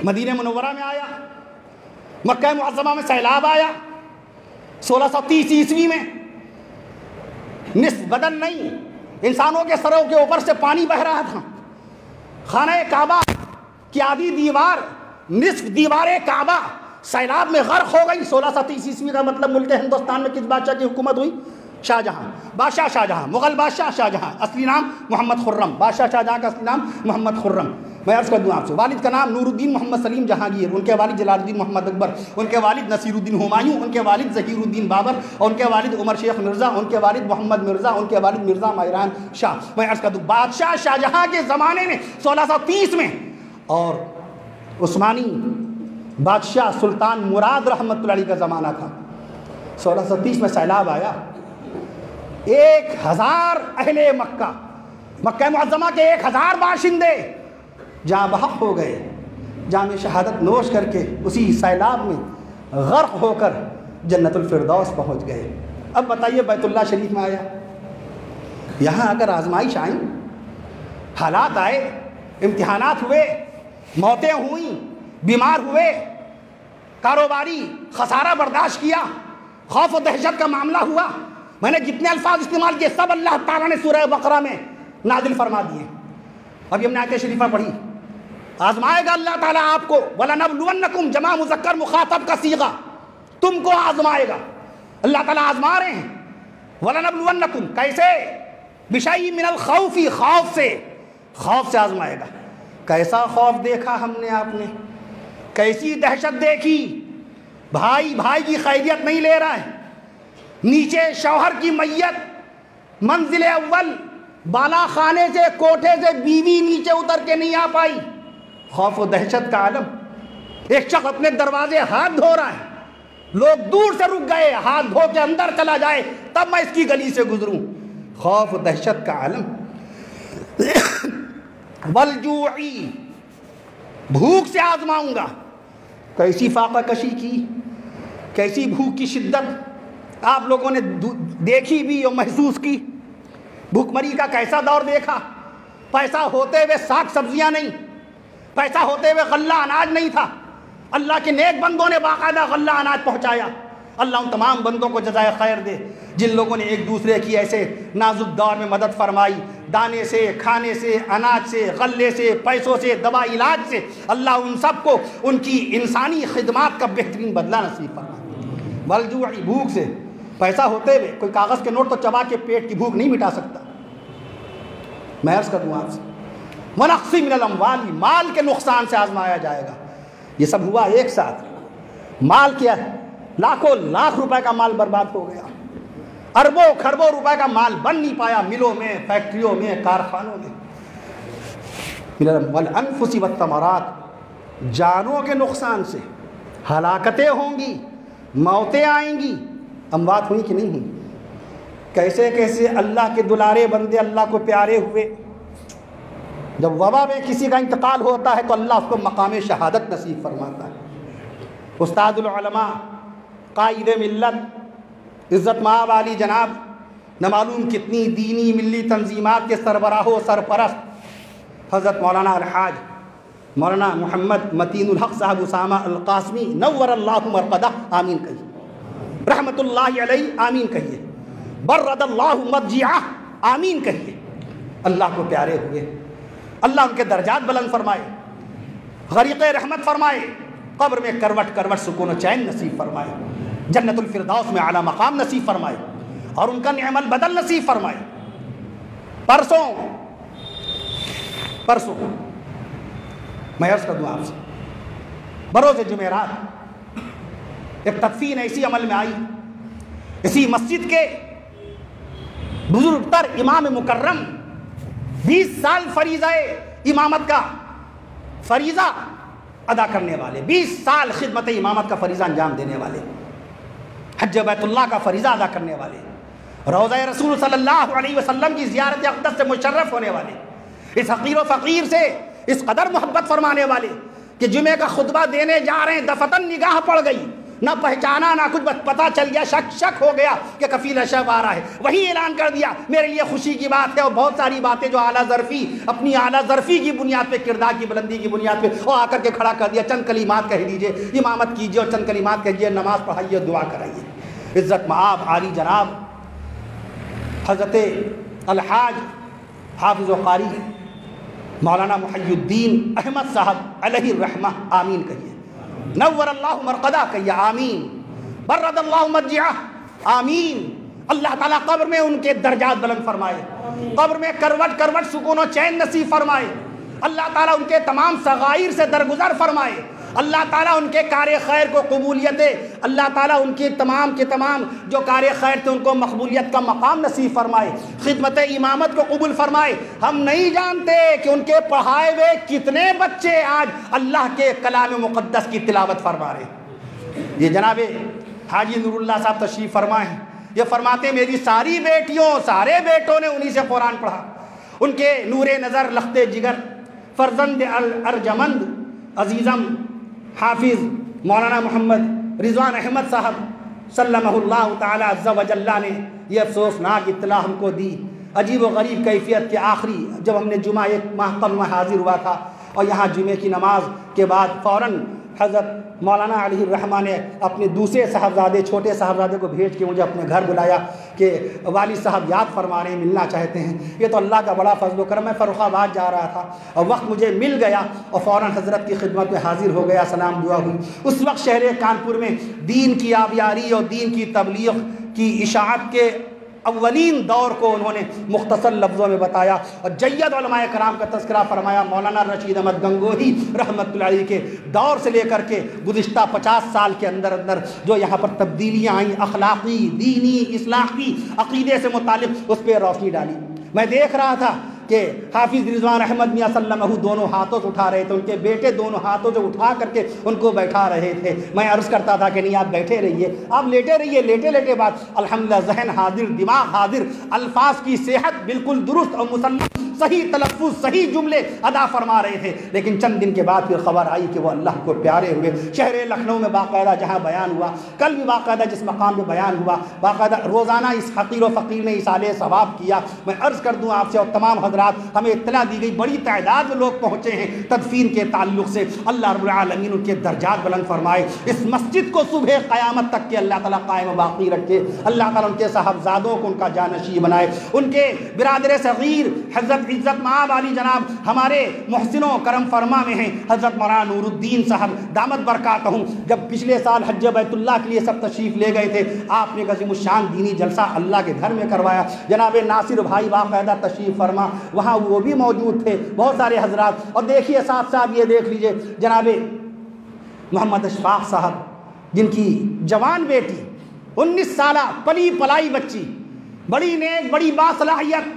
مدینہ منورہ میں آیا، مکہ معظمہ میں سیلاب آیا، 1630 عیسوی میں نصف بدن نہیں، انسانوں کے سروں کے اوپر سے پانی بہ رہا تھا۔ خانہ کعبہ کی آدھی دیوار، نصف دیوار کعبہ سیلاب میں غرق ہو گئی۔ 1630 عیسوی کا مطلب ملک ہندوستان میں کس بادشاہ کی حکومت ہوئی؟ شاہجہاں، بادشاہ شاہجہاں، مغل بادشاہ شاہجہاں، اصلی نام محمد خرم، بادشاہ شاہجہاں کا اصلی نام محمد خرم۔ میں عرض کر دوں آپ سے، والد کا نام نور الدین محمد سلیم جہانگیر، ان کے والد جلال الدین محمد اکبر، ان کے والد نصیر الدین ہمایوں، ان کے والد ظہیر الدین بابر، اور ان کے والد عمر شیخ مرزا، ان کے والد محمد مرزا، ان کے والد مرزا مہران شاہ۔ میں عرض کر دوں، بادشاہ شاہجہاں کے زمانے میں 1630 میں، اور عثمانی بادشاہ سلطان مراد رحمۃ اللہ علیہ کا زمانہ تھا۔ 1630 میں سیلاب آیا، 1000 اہل مکہ معظمہ کے 1000 باشندے جہاں بحق ہو گئے، جہاں میں شہادت نوش کر کے اسی سیلاب میں غرق ہو کر جنت الفردوس پہنچ گئے۔ اب بتائیے، بیت اللہ شریف میں آیا، یہاں اگر آزمائش آئیں، حالات آئے، امتحانات ہوئے، موتیں ہوئیں، بیمار ہوئے، کاروباری خسارہ برداشت کیا، خوف و دہشت کا معاملہ ہوا، میں نے جتنے الفاظ استعمال کیے سب اللہ تعالیٰ نے سورہ بقرہ میں نازل فرما دیے۔ اب یہ ہم نے آیت شریفہ پڑھی، آزمائے گا اللہ تعالیٰ آپ کو، وَلَنَبْلُوَنَّكُمْ جمع مذکر مخاطب کا صیغہ، تم کو آزمائے گا، اللہ تعالیٰ آزما رہے ہیں۔ وَلَنَبْلُوَنَّكُمْ کیسے؟ بِشَيْءٍ مِّنَ الْخَوْفِ، خوف سے آزمائے گا۔ کیسا خوف دیکھا ہم نے، آپ نے کیسی دہشت دیکھی؟ بھائی بھائی کی خیریت نہیں لے رہا ہے، نیچے شوہر کی میت، منزل اول بالا خانے سے کوٹھے سے بیوی نیچے اتر کے نہیں آ پائی، خوف و دہشت کا عالم۔ ایک شخص اپنے دروازے ہاتھ دھو رہا ہے، لوگ دور سے رک گئے، ہاتھ دھو کے اندر چلا جائے تب میں اس کی گلی سے گزروں، خوف و دہشت کا عالم۔ والجوعی، بھوک سے آزماؤں گا، کیسی فاقہ کشی کی، کیسی بھوک کی شدت آپ لوگوں نے دیکھی بھی اور محسوس کی۔ بھوک مری کا کیسا دور دیکھا، پیسہ ہوتے ہوئے ساگ سبزیاں نہیں، پیسہ ہوتے ہوئے غلہ اناج نہیں تھا، اللہ کے نیک بندوں نے باقاعدہ غلہ اناج پہنچایا۔ اللہ ان تمام بندوں کو جزائے خیر دے جن لوگوں نے ایک دوسرے کی ایسے نازک دور میں مدد فرمائی، دانے سے، کھانے سے، اناج سے، غلے سے، پیسوں سے، دوا علاج سے۔ اللہ ان سب کو ان کی انسانی خدمات کا بہترین بدلہ نصیب فرمائے۔ والجوعی، بھوک سے، پیسہ ہوتے ہوئے کوئی کاغذ کے نوٹ تو چبا کے پیٹ کی بھوک نہیں مٹا سکتا۔ میں عرض کر دوں آپ سے، ونقص من الاموال، مال کے نقصان سے آزمایا جائے گا۔ یہ سب ہوا ایک ساتھ، مال کیا ہے، لاکھوں لاکھ روپے کا مال برباد ہو گیا، اربوں کھربوں روپے کا مال بن نہیں پایا، ملوں میں، فیکٹریوں میں، کارخانوں میں۔ والانفس والثمرات، جانوں کے نقصان سے ہلاکتیں ہوں گی، موتیں آئیں گی۔ اموات ہوئی کہ نہیں ہوئی؟ کیسے کیسے اللہ کے دلارے بندے اللہ کو پیارے ہوئے۔ جب وبا میں کسی کا انتقال ہوتا ہے تو اللہ اس کو مقام شہادت نصیب فرماتا ہے۔ استاد العلماء، قائد ملت، عزت مآب علی جناب، نہ معلوم کتنی دینی ملی تنظیمات کے سربراہ و سرپرست حضرت مولانا الحاج مولانا محمد متین الحق صاحب اسامہ القاسمی نور اللہ مرقدہ، آمین کہیے، رحمت اللہ علیہ، آمین کہیے، برد اللہ مضجعہ، آمین کہیے۔ اللہ کو پیارے ہوئے، اللہ ان کے درجات بلند فرمائے، غریق رحمت فرمائے، قبر میں کروٹ کروٹ سکون و چین نصیب فرمائے، جنت الفردوس میں اعلیٰ مقام نصیب فرمائے، اور ان کا نعم البدل نصیب فرمائے۔ پرسوں میں عرض کر دوں آپ سے، بروز جمعرات ایک تدفین ایسی عمل میں آئی، اسی مسجد کے بزرگ تر امام مکرم، 20 سال فریضہ امامت کا فریضہ ادا کرنے والے، 20 سال خدمت امامت کا فریضہ انجام دینے والے، حج بیت اللہ کا فریضہ ادا کرنے والے، روضہ رسول صلی اللہ علیہ وسلم کی زیارت اقدس سے مشرف ہونے والے، اس حقیر و فقیر سے اس قدر محبت فرمانے والے کہ جمعے کا خطبہ دینے جا رہے ہیں، دفتن نگاہ پڑ گئی، نہ پہچانا نہ کچھ، بس پتہ چل گیا، شک ہو گیا کہ کفیل اشرف آ رہا ہے، وہی اعلان کر دیا۔ میرے لیے خوشی کی بات ہے، اور بہت ساری باتیں جو اعلیٰ ظرفی، اپنی اعلیٰ ظرفی کی بنیاد پہ، کردار کی بلندی کی بنیاد پہ وہ آ کر کے کھڑا کر دیا، چند کلمات کہہ دیجئے، امامت کیجئے اور چند کلمات کہیے، نماز پڑھائیے، دعا کرائیے۔ عزت مآب عالی جناب حضرت الحاج حافظ و قاری مولانا محی الدین احمد صاحب علیہ الرحمہ، آمین کہیے، نور اللہ مرقدہ کہیے، آمین، برد اللہ مضجعہ، آمین۔ اللہ تعالیٰ قبر میں ان کے درجات بلند فرمائے، قبر میں کروٹ کروٹ سکون و چین نصیب فرمائے، اللہ تعالیٰ ان کے تمام صغائر سے درگزر فرمائے، اللہ تعالیٰ ان کے کار خیر کو قبولیت، اللہ تعالیٰ ان کے تمام جو کار خیر تھے ان کو مقبولیت کا مقام نصیب فرمائے، خدمت امامت کو قبول فرمائے۔ ہم نہیں جانتے کہ ان کے پڑھائے ہوئے کتنے بچے آج اللہ کے کلام مقدس کی تلاوت فرما رہے ہیں۔ یہ جناب حاجی نور اللہ صاحب تشریف فرمائے ہیں، یہ فرماتے ہیں میری ساری بیٹیوں سارے بیٹوں نے انہی سے قرآن پڑھا، ان کے نور نظر لخت جگر فرزند ارجمند عزیزم حافظ مولانا محمد رضوان احمد صاحب سلمہ اللہ تعالی عز و جل نے یہ افسوسناک اطلاع ہم کو دی، عجیب و غریب کیفیت کے آخری جب ہم نے جمعہ ایک ماہ قبل میں حاضر ہوا تھا، اور یہاں جمعے کی نماز کے بعد فوراً حضرت مولانا علیہ الرحمہ نے اپنے دوسرے صاحبزادے چھوٹے صاحبزادے کو بھیج کے مجھے اپنے گھر بلایا کہ والد صاحب یاد فرما رہے ہیں، ملنا چاہتے ہیں۔ یہ تو اللہ کا بڑا فضل و کرم، میں فروخ آباد جا رہا تھا اور وقت مجھے مل گیا اور فوراً حضرت کی خدمت میں حاضر ہو گیا، سلام دعا ہوئی۔ اس وقت شہر کانپور میں دین کی آبیاری اور دین کی تبلیغ کی اشاعت کے اولین دور کو انہوں نے مختصر لفظوں میں بتایا اور جید علماء کرام کا تذکرہ فرمایا. مولانا رشید احمد گنگوہی رحمۃ اللہ علیہ کے دور سے لے کر کے گزشتہ 50 سال کے اندر جو یہاں پر تبدیلیاں آئیں اخلاقی، دینی، اصلاحی، عقیدے سے متعلق، اس پہ روشنی ڈالی. میں دیکھ رہا تھا کہ حافظ رضوان احمد میاں سلمہ دونوں ہاتھوں سے اٹھا رہے تھے، ان کے بیٹے دونوں ہاتھوں سے اٹھا کر کے ان کو بیٹھا رہے تھے. میں عرض کرتا تھا کہ نہیں آپ بیٹھے رہیے، آپ لیٹے رہیے، لیٹے لیٹے بات. الحمدللہ ذہن حاضر، دماغ حاضر، الفاظ کی صحت بالکل درست اور مسلم، صحیح تلفظ، صحیح جملے ادا فرما رہے تھے. لیکن چند دن کے بعد پھر خبر آئی کہ وہ اللہ کو پیارے ہوئے. شہر لکھنؤ میں باقاعدہ جہاں بیان ہوا، کل بھی باقاعدہ جس مقام پہ بیان ہوا، باقاعدہ روزانہ اس حقیر و فقیر نے اصالہ ثواب کیا. میں عرض کر دوں آپ سے اور تمام حضرات، ہمیں اطلاع دی گئی بڑی تعداد میں لوگ پہنچے ہیں تدفین کے تعلق سے. اللہ رب العالمین ان کے درجات بلند فرمائے. اس مسجد کو صبح قیامت تک کے اللہ تعالیٰ قائم و باقی رکھے. اللہ تعالیٰ ان کے صاحبزادوں کو ان کا جانشین بنائے. ان کے برادر صغیر حضرت عزت مآب علی جناب ہمارے محسن و کرم فرما میں ہیں حضرت مولانا نور الدین صاحب دامت برکاتہم. جب پچھلے سال حج بیت اللہ کے لیے سب تشریف لے گئے تھے، آپ نے عظیم الشان دینی جلسہ اللہ کے گھر میں کروایا. جناب ناصر بھائی باقاعدہ تشریف فرما وہاں وہ بھی موجود تھے، بہت سارے حضرات. اور دیکھیے صاحب صاحب، یہ دیکھ لیجئے جناب محمد اشفاق صاحب جن کی جوان بیٹی 19 سالہ پلی پلائی بچی، بڑی نیک، بڑی باصلاحیت،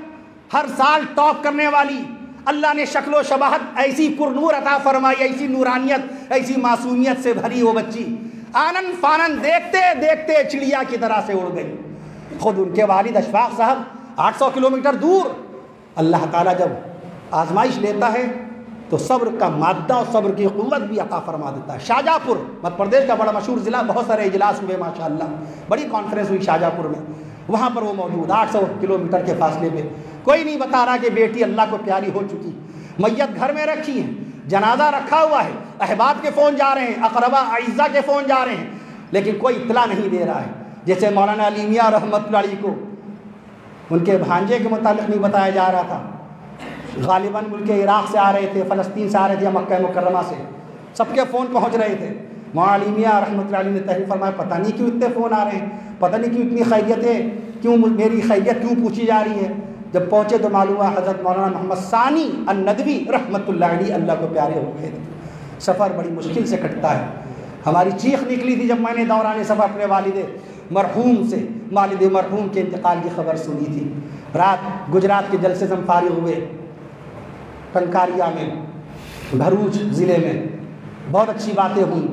ہر سال ٹاپ کرنے والی، اللہ نے شکل و شباہت ایسی پرنور عطا فرمائی، ایسی نورانیت، ایسی معصومیت سے بھری وہ بچی آنن فانن دیکھتے دیکھتے چڑیا کی طرح سے اڑ گئی. خود ان کے والد اشفاق صاحب 800 کلومیٹر دور. اللہ تعالیٰ جب آزمائش لیتا ہے تو صبر کا مادہ اور صبر کی قوت بھی عطا فرما دیتا ہے. شاہجہاں پور مدھیہ پردیش کا بڑا مشہور ضلع، بہت سارے اجلاس ہوئے ماشاءاللہ، بڑی کانفرنس ہوئی شاہجہاں پور میں، وہاں پر وہ موجود 800 کلومیٹر کے فاصلے پہ. کوئی نہیں بتا رہا کہ بیٹی اللہ کو پیاری ہو چکی، میت گھر میں رکھی ہے، جنازہ رکھا ہوا ہے، احباب کے فون جا رہے ہیں، اقربا اعزہ کے فون جا رہے ہیں، لیکن کوئی اطلاع نہیں دے رہا ہے. جیسے مولانا علی میاں رحمۃ اللہ علیہ کو ان کے بھانجے کے متعلق نہیں بتایا جا رہا تھا، غالباً ملک عراق سے آ رہے تھے، فلسطین سے آ رہے تھے، مکہ مکرمہ سے، سب کے فون پہنچ رہے تھے. مولانا علی میاں رحمۃ اللہ علیہ نے تحریر فرمایا پتہ نہیں کیوں اتنے فون آ رہے ہیں، پتہ نہیں کیوں اتنی خیریتیں، کیوں میری خیریت کیوں پوچھی جا رہی ہے. جب پہنچے تو معلوم ہوا حضرت مولانا محمد ثانی الندوی رحمۃ اللہ علیہ اللہ کو پیارے ہو گئے تھے. سفر بڑی مشکل سے کٹتا ہے. ہماری چیخ نکلی تھی جب میں نے دوران سفر اپنے والد مرحوم سے، والد مرحوم کے انتقال کی خبر سنی تھی. رات گجرات کے جلسے سے ہم فارغ ہوئے کنکاریا میں، بھروچ ضلع میں، بہت اچھی باتیں ہوئیں.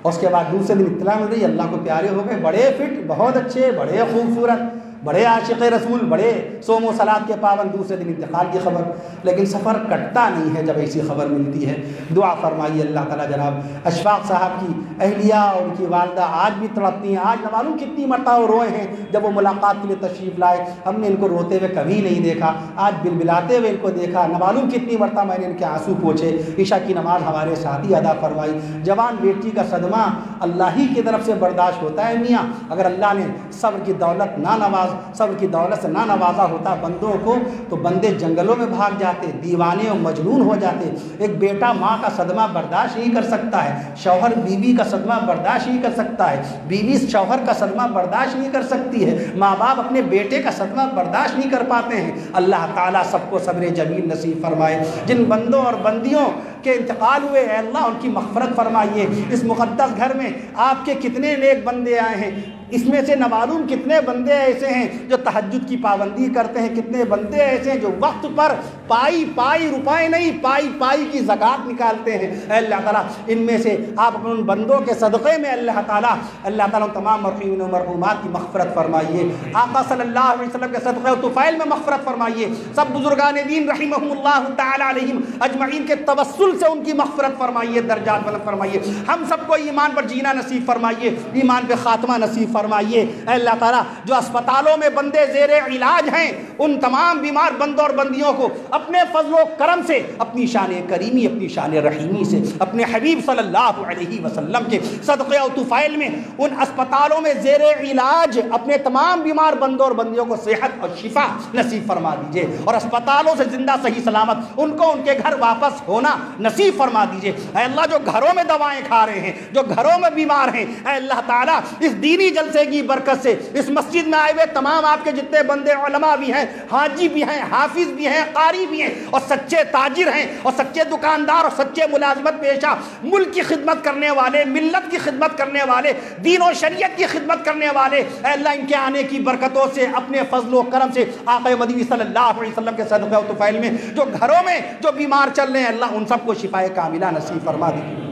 اور اس کے بعد دوسرے دن اطلاع مل رہی اللہ کو پیارے ہو گئے، بڑے فٹ، بہت اچھے، بڑے خوبصورت، بڑے عاشق رسول، بڑے صوم و صلات کے پابند. دوسرے دن انتقال کی خبر. لیکن سفر کٹتا نہیں ہے جب ایسی خبر ملتی ہے. دعا فرمائیے اللہ تعالیٰ جناب اشفاق صاحب کی اہلیہ اور ان کی والدہ آج بھی تڑپتی ہیں. آج نہ معلوم کتنی مرتبہ وہ روئے ہیں جب وہ ملاقات کے لیے تشریف لائے. ہم نے ان کو روتے ہوئے کبھی نہیں دیکھا، آج بلبلاتے ہوئے ان کو دیکھا. نہ معلوم کتنی مرتبہ میں نے ان کے آنسو پوچھے. عشاء کی نماز ہمارے ساتھ ہی ادا فرمائی. جوان بیٹی کا صدمہ اللہ ہی کی طرف سے برداشت ہوتا ہے میاں. اگر اللہ نے صبر کی دولت نہ نواز، صبر کی دولت سے نہ نوازا ہوتا بندوں کو تو بندے جنگلوں میں بھاگ جاتے، دیوانے اور مجنون ہو جاتے. ایک بیٹا ماں کا صدمہ برداشت نہیں کر سکتا ہے، شوہر بیوی کا صدمہ برداشت نہیں کر سکتا ہے، بیوی شوہر کا صدمہ برداشت نہیں کر سکتی ہے، ماں باپ اپنے بیٹے کا صدمہ برداشت نہیں کر پاتے ہیں. اللہ تعالیٰ سب کو صبر جمیل نصیب فرمائے. جن بندوں اور بندیوں کے انتقال ہوئے اے اللہ ان کی مغفرت فرمائیے. اس مقدس گھر میں آپ کے کتنے نیک بندے آئے ہیں، اس میں سے نہ معلوم کتنے بندے ایسے ہیں جو تہجد کی پابندی کرتے ہیں، کتنے بندے ایسے ہیں جو وقت پر پائی پائی روپئے نہیں پائی پائی کی زکوٰۃ نکالتے ہیں. اے اللہ تعالیٰ ان میں سے آپ اپنے ان بندوں کے صدقے میں اللہ تعالیٰ تمام مرحومین و مرحومات کی مغفرت فرمائیے. آقا صلی اللہ علیہ وسلم کے صدقے و طفیل میں مغفرت فرمائیے. سب بزرگان دین رحمہم اللہ تعالیٰ علیہم اجمعین کے توسل سے ان کی مغفرت فرمائیے، درجات بلند فرمائیے. ہم سب کو ایمان پر جینا نصیب فرمائیے، ایمان پہ خاتمہ نصیب فرمائیے. اے اللہ تعالیٰ جو اسپتالوں میں بندے زیر علاج ہیں ان تمام بیمار بندوں اور بندیوں کو اپنے فضل و کرم سے، اپنی شان کریمی، اپنی شان رحیمی سے، اپنے حبیب صلی اللہ علیہ وسلم کے صدقے و طفیل میں ان اسپتالوں میں زیر علاج اپنے تمام بیمار بندوں اور بندیوں کو صحت اور شفا نصیب فرما دیجئے، اور اسپتالوں سے زندہ صحیح سلامت ان کو ان کے گھر واپس ہونا نصیب فرما دیجئے. اے اللہ جو گھروں میں دوائیں کھا رہے ہیں، جو گھروں میں بیمار ہیں، اے اللہ تعالیٰ اس دینی جلسے جلسے کی برکت سے اس مسجد میں آئے ہوئے تمام آپ کے جتنے بندے علماء بھی ہیں، حاجی بھی ہیں، حافظ بھی ہیں، قاری بھی ہیں، اور سچے تاجر ہیں، اور سچے دکاندار، اور سچے ملازمت پیشہ، ملک کی خدمت کرنے والے، ملت کی خدمت کرنے والے، دین و شریعت کی خدمت کرنے والے، اے اللہ ان کے آنے کی برکتوں سے، اپنے فضل و کرم سے، آقا مدنی صلی اللہ علیہ وسلم کے صدقہ و طفیل میں جو گھروں میں جو بیمار چل رہے ہیں، اللہ ان سب کو شفائے کاملہ نصیب فرما دیجیے۔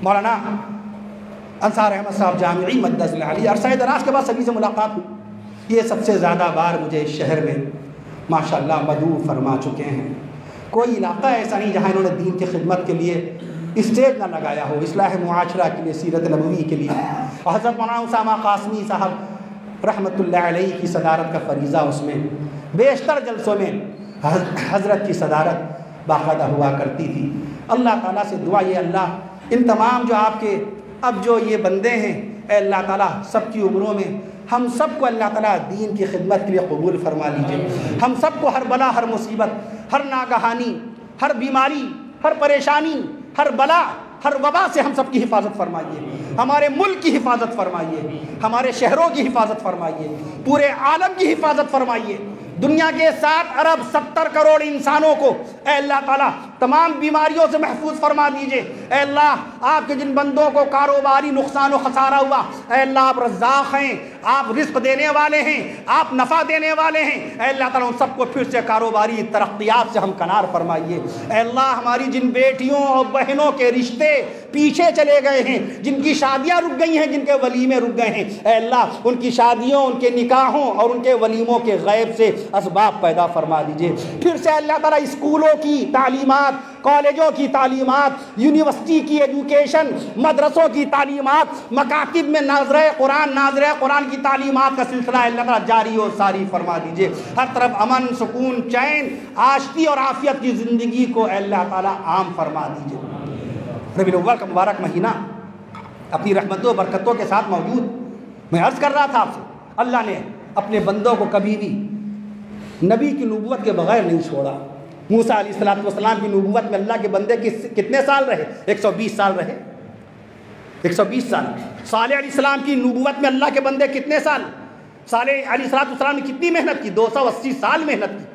مولانا انصار احمد صاحب جامعی مدد علی، عرصہ دراز کے بعد سبھی سے ملاقات ہوئی، یہ سب سے زیادہ بار مجھے اس شہر میں ماشاءاللہ مدعو فرما چکے ہیں۔ کوئی علاقہ ایسا نہیں جہاں انہوں نے دین کی خدمت کے لیے اسٹیج نہ لگایا ہو، اصلاح معاشرہ کے لیے، سیرت نبوی کے لیے۔ اور حضرت مولانا اسامہ قاسمی صاحب رحمۃ اللہ علیہ کی صدارت کا فریضہ، اس میں بیشتر جلسوں میں حضرت کی صدارت باقاعدہ ہوا کرتی تھی۔ اللہ تعالیٰ سے دعا یہ اللہ ان تمام جو آپ کے اب جو یہ بندے ہیں، اے اللہ تعالیٰ سب کی عمروں میں ہم سب کو اللہ تعالیٰ دین کی خدمت کے لیے قبول فرما لیجیے۔ ہم سب کو ہر بلا، ہر مصیبت، ہر ناگہانی، ہر بیماری، ہر پریشانی، ہر بلا، ہر وبا سے ہم سب کی حفاظت فرمائیے، ہمارے ملک کی حفاظت فرمائیے، ہمارے شہروں کی حفاظت فرمائیے، پورے عالم کی حفاظت فرمائیے۔ دنیا کے 7 ارب 70 کروڑ انسانوں کو اے اللہ تعالیٰ تمام بیماریوں سے محفوظ فرما دیجئے۔ اے اللہ آپ کے جن بندوں کو کاروباری نقصان و خسارہ ہوا، اے اللہ آپ رزاق ہیں، آپ رزق دینے والے ہیں، آپ نفع دینے والے ہیں، اے اللہ تعالیٰ ان سب کو پھر سے کاروباری ترقیات سے ہمکنار فرمائیے۔ اے اللہ ہماری جن بیٹیوں اور بہنوں کے رشتے پیچھے چلے گئے ہیں، جن کی شادیاں رک گئی ہیں، جن کے ولیمے رک گئے ہیں، اے اللہ ان کی شادیوں، ان کے نکاحوں اور ان کے ولیموں کے غیب سے اسباب پیدا فرما دیجئے۔ پھر سے اللہ تعالیٰ اسکولوں کی تعلیمات، کالجوں کی تعلیمات، یونیورسٹی کی ایجوکیشن، مدرسوں کی تعلیمات، مکاتب میں ناظرہ قرآن کی تعلیمات کا سلسلہ اللہ تعالیٰ جاری و ساری فرما دیجئے۔ ہر طرف امن، سکون، چین، آشتی اور عافیت کی زندگی کو اے اللہ تعالیٰ عام فرما دیجئے۔ ربیع الاول کا مبارک مہینہ اپنی رحمتوں و برکتوں کے ساتھ موجود، میں عرض کر رہا تھا آپ سے، اللہ نے اپنے بندوں کو کبھی بھی نبی کی نبوت کے بغیر نہیں چھوڑا۔ موسیٰ علیہ السلام کی نبوت میں اللہ کے بندے کتنے سال رہے؟ 120 سال رہے، 120 سال۔ صالح علیہ السلام کی نبوت میں اللہ کے بندے کتنے سال؟ صالح علیہ السلام نے کتنی محنت کی؟ 280 سال محنت کی۔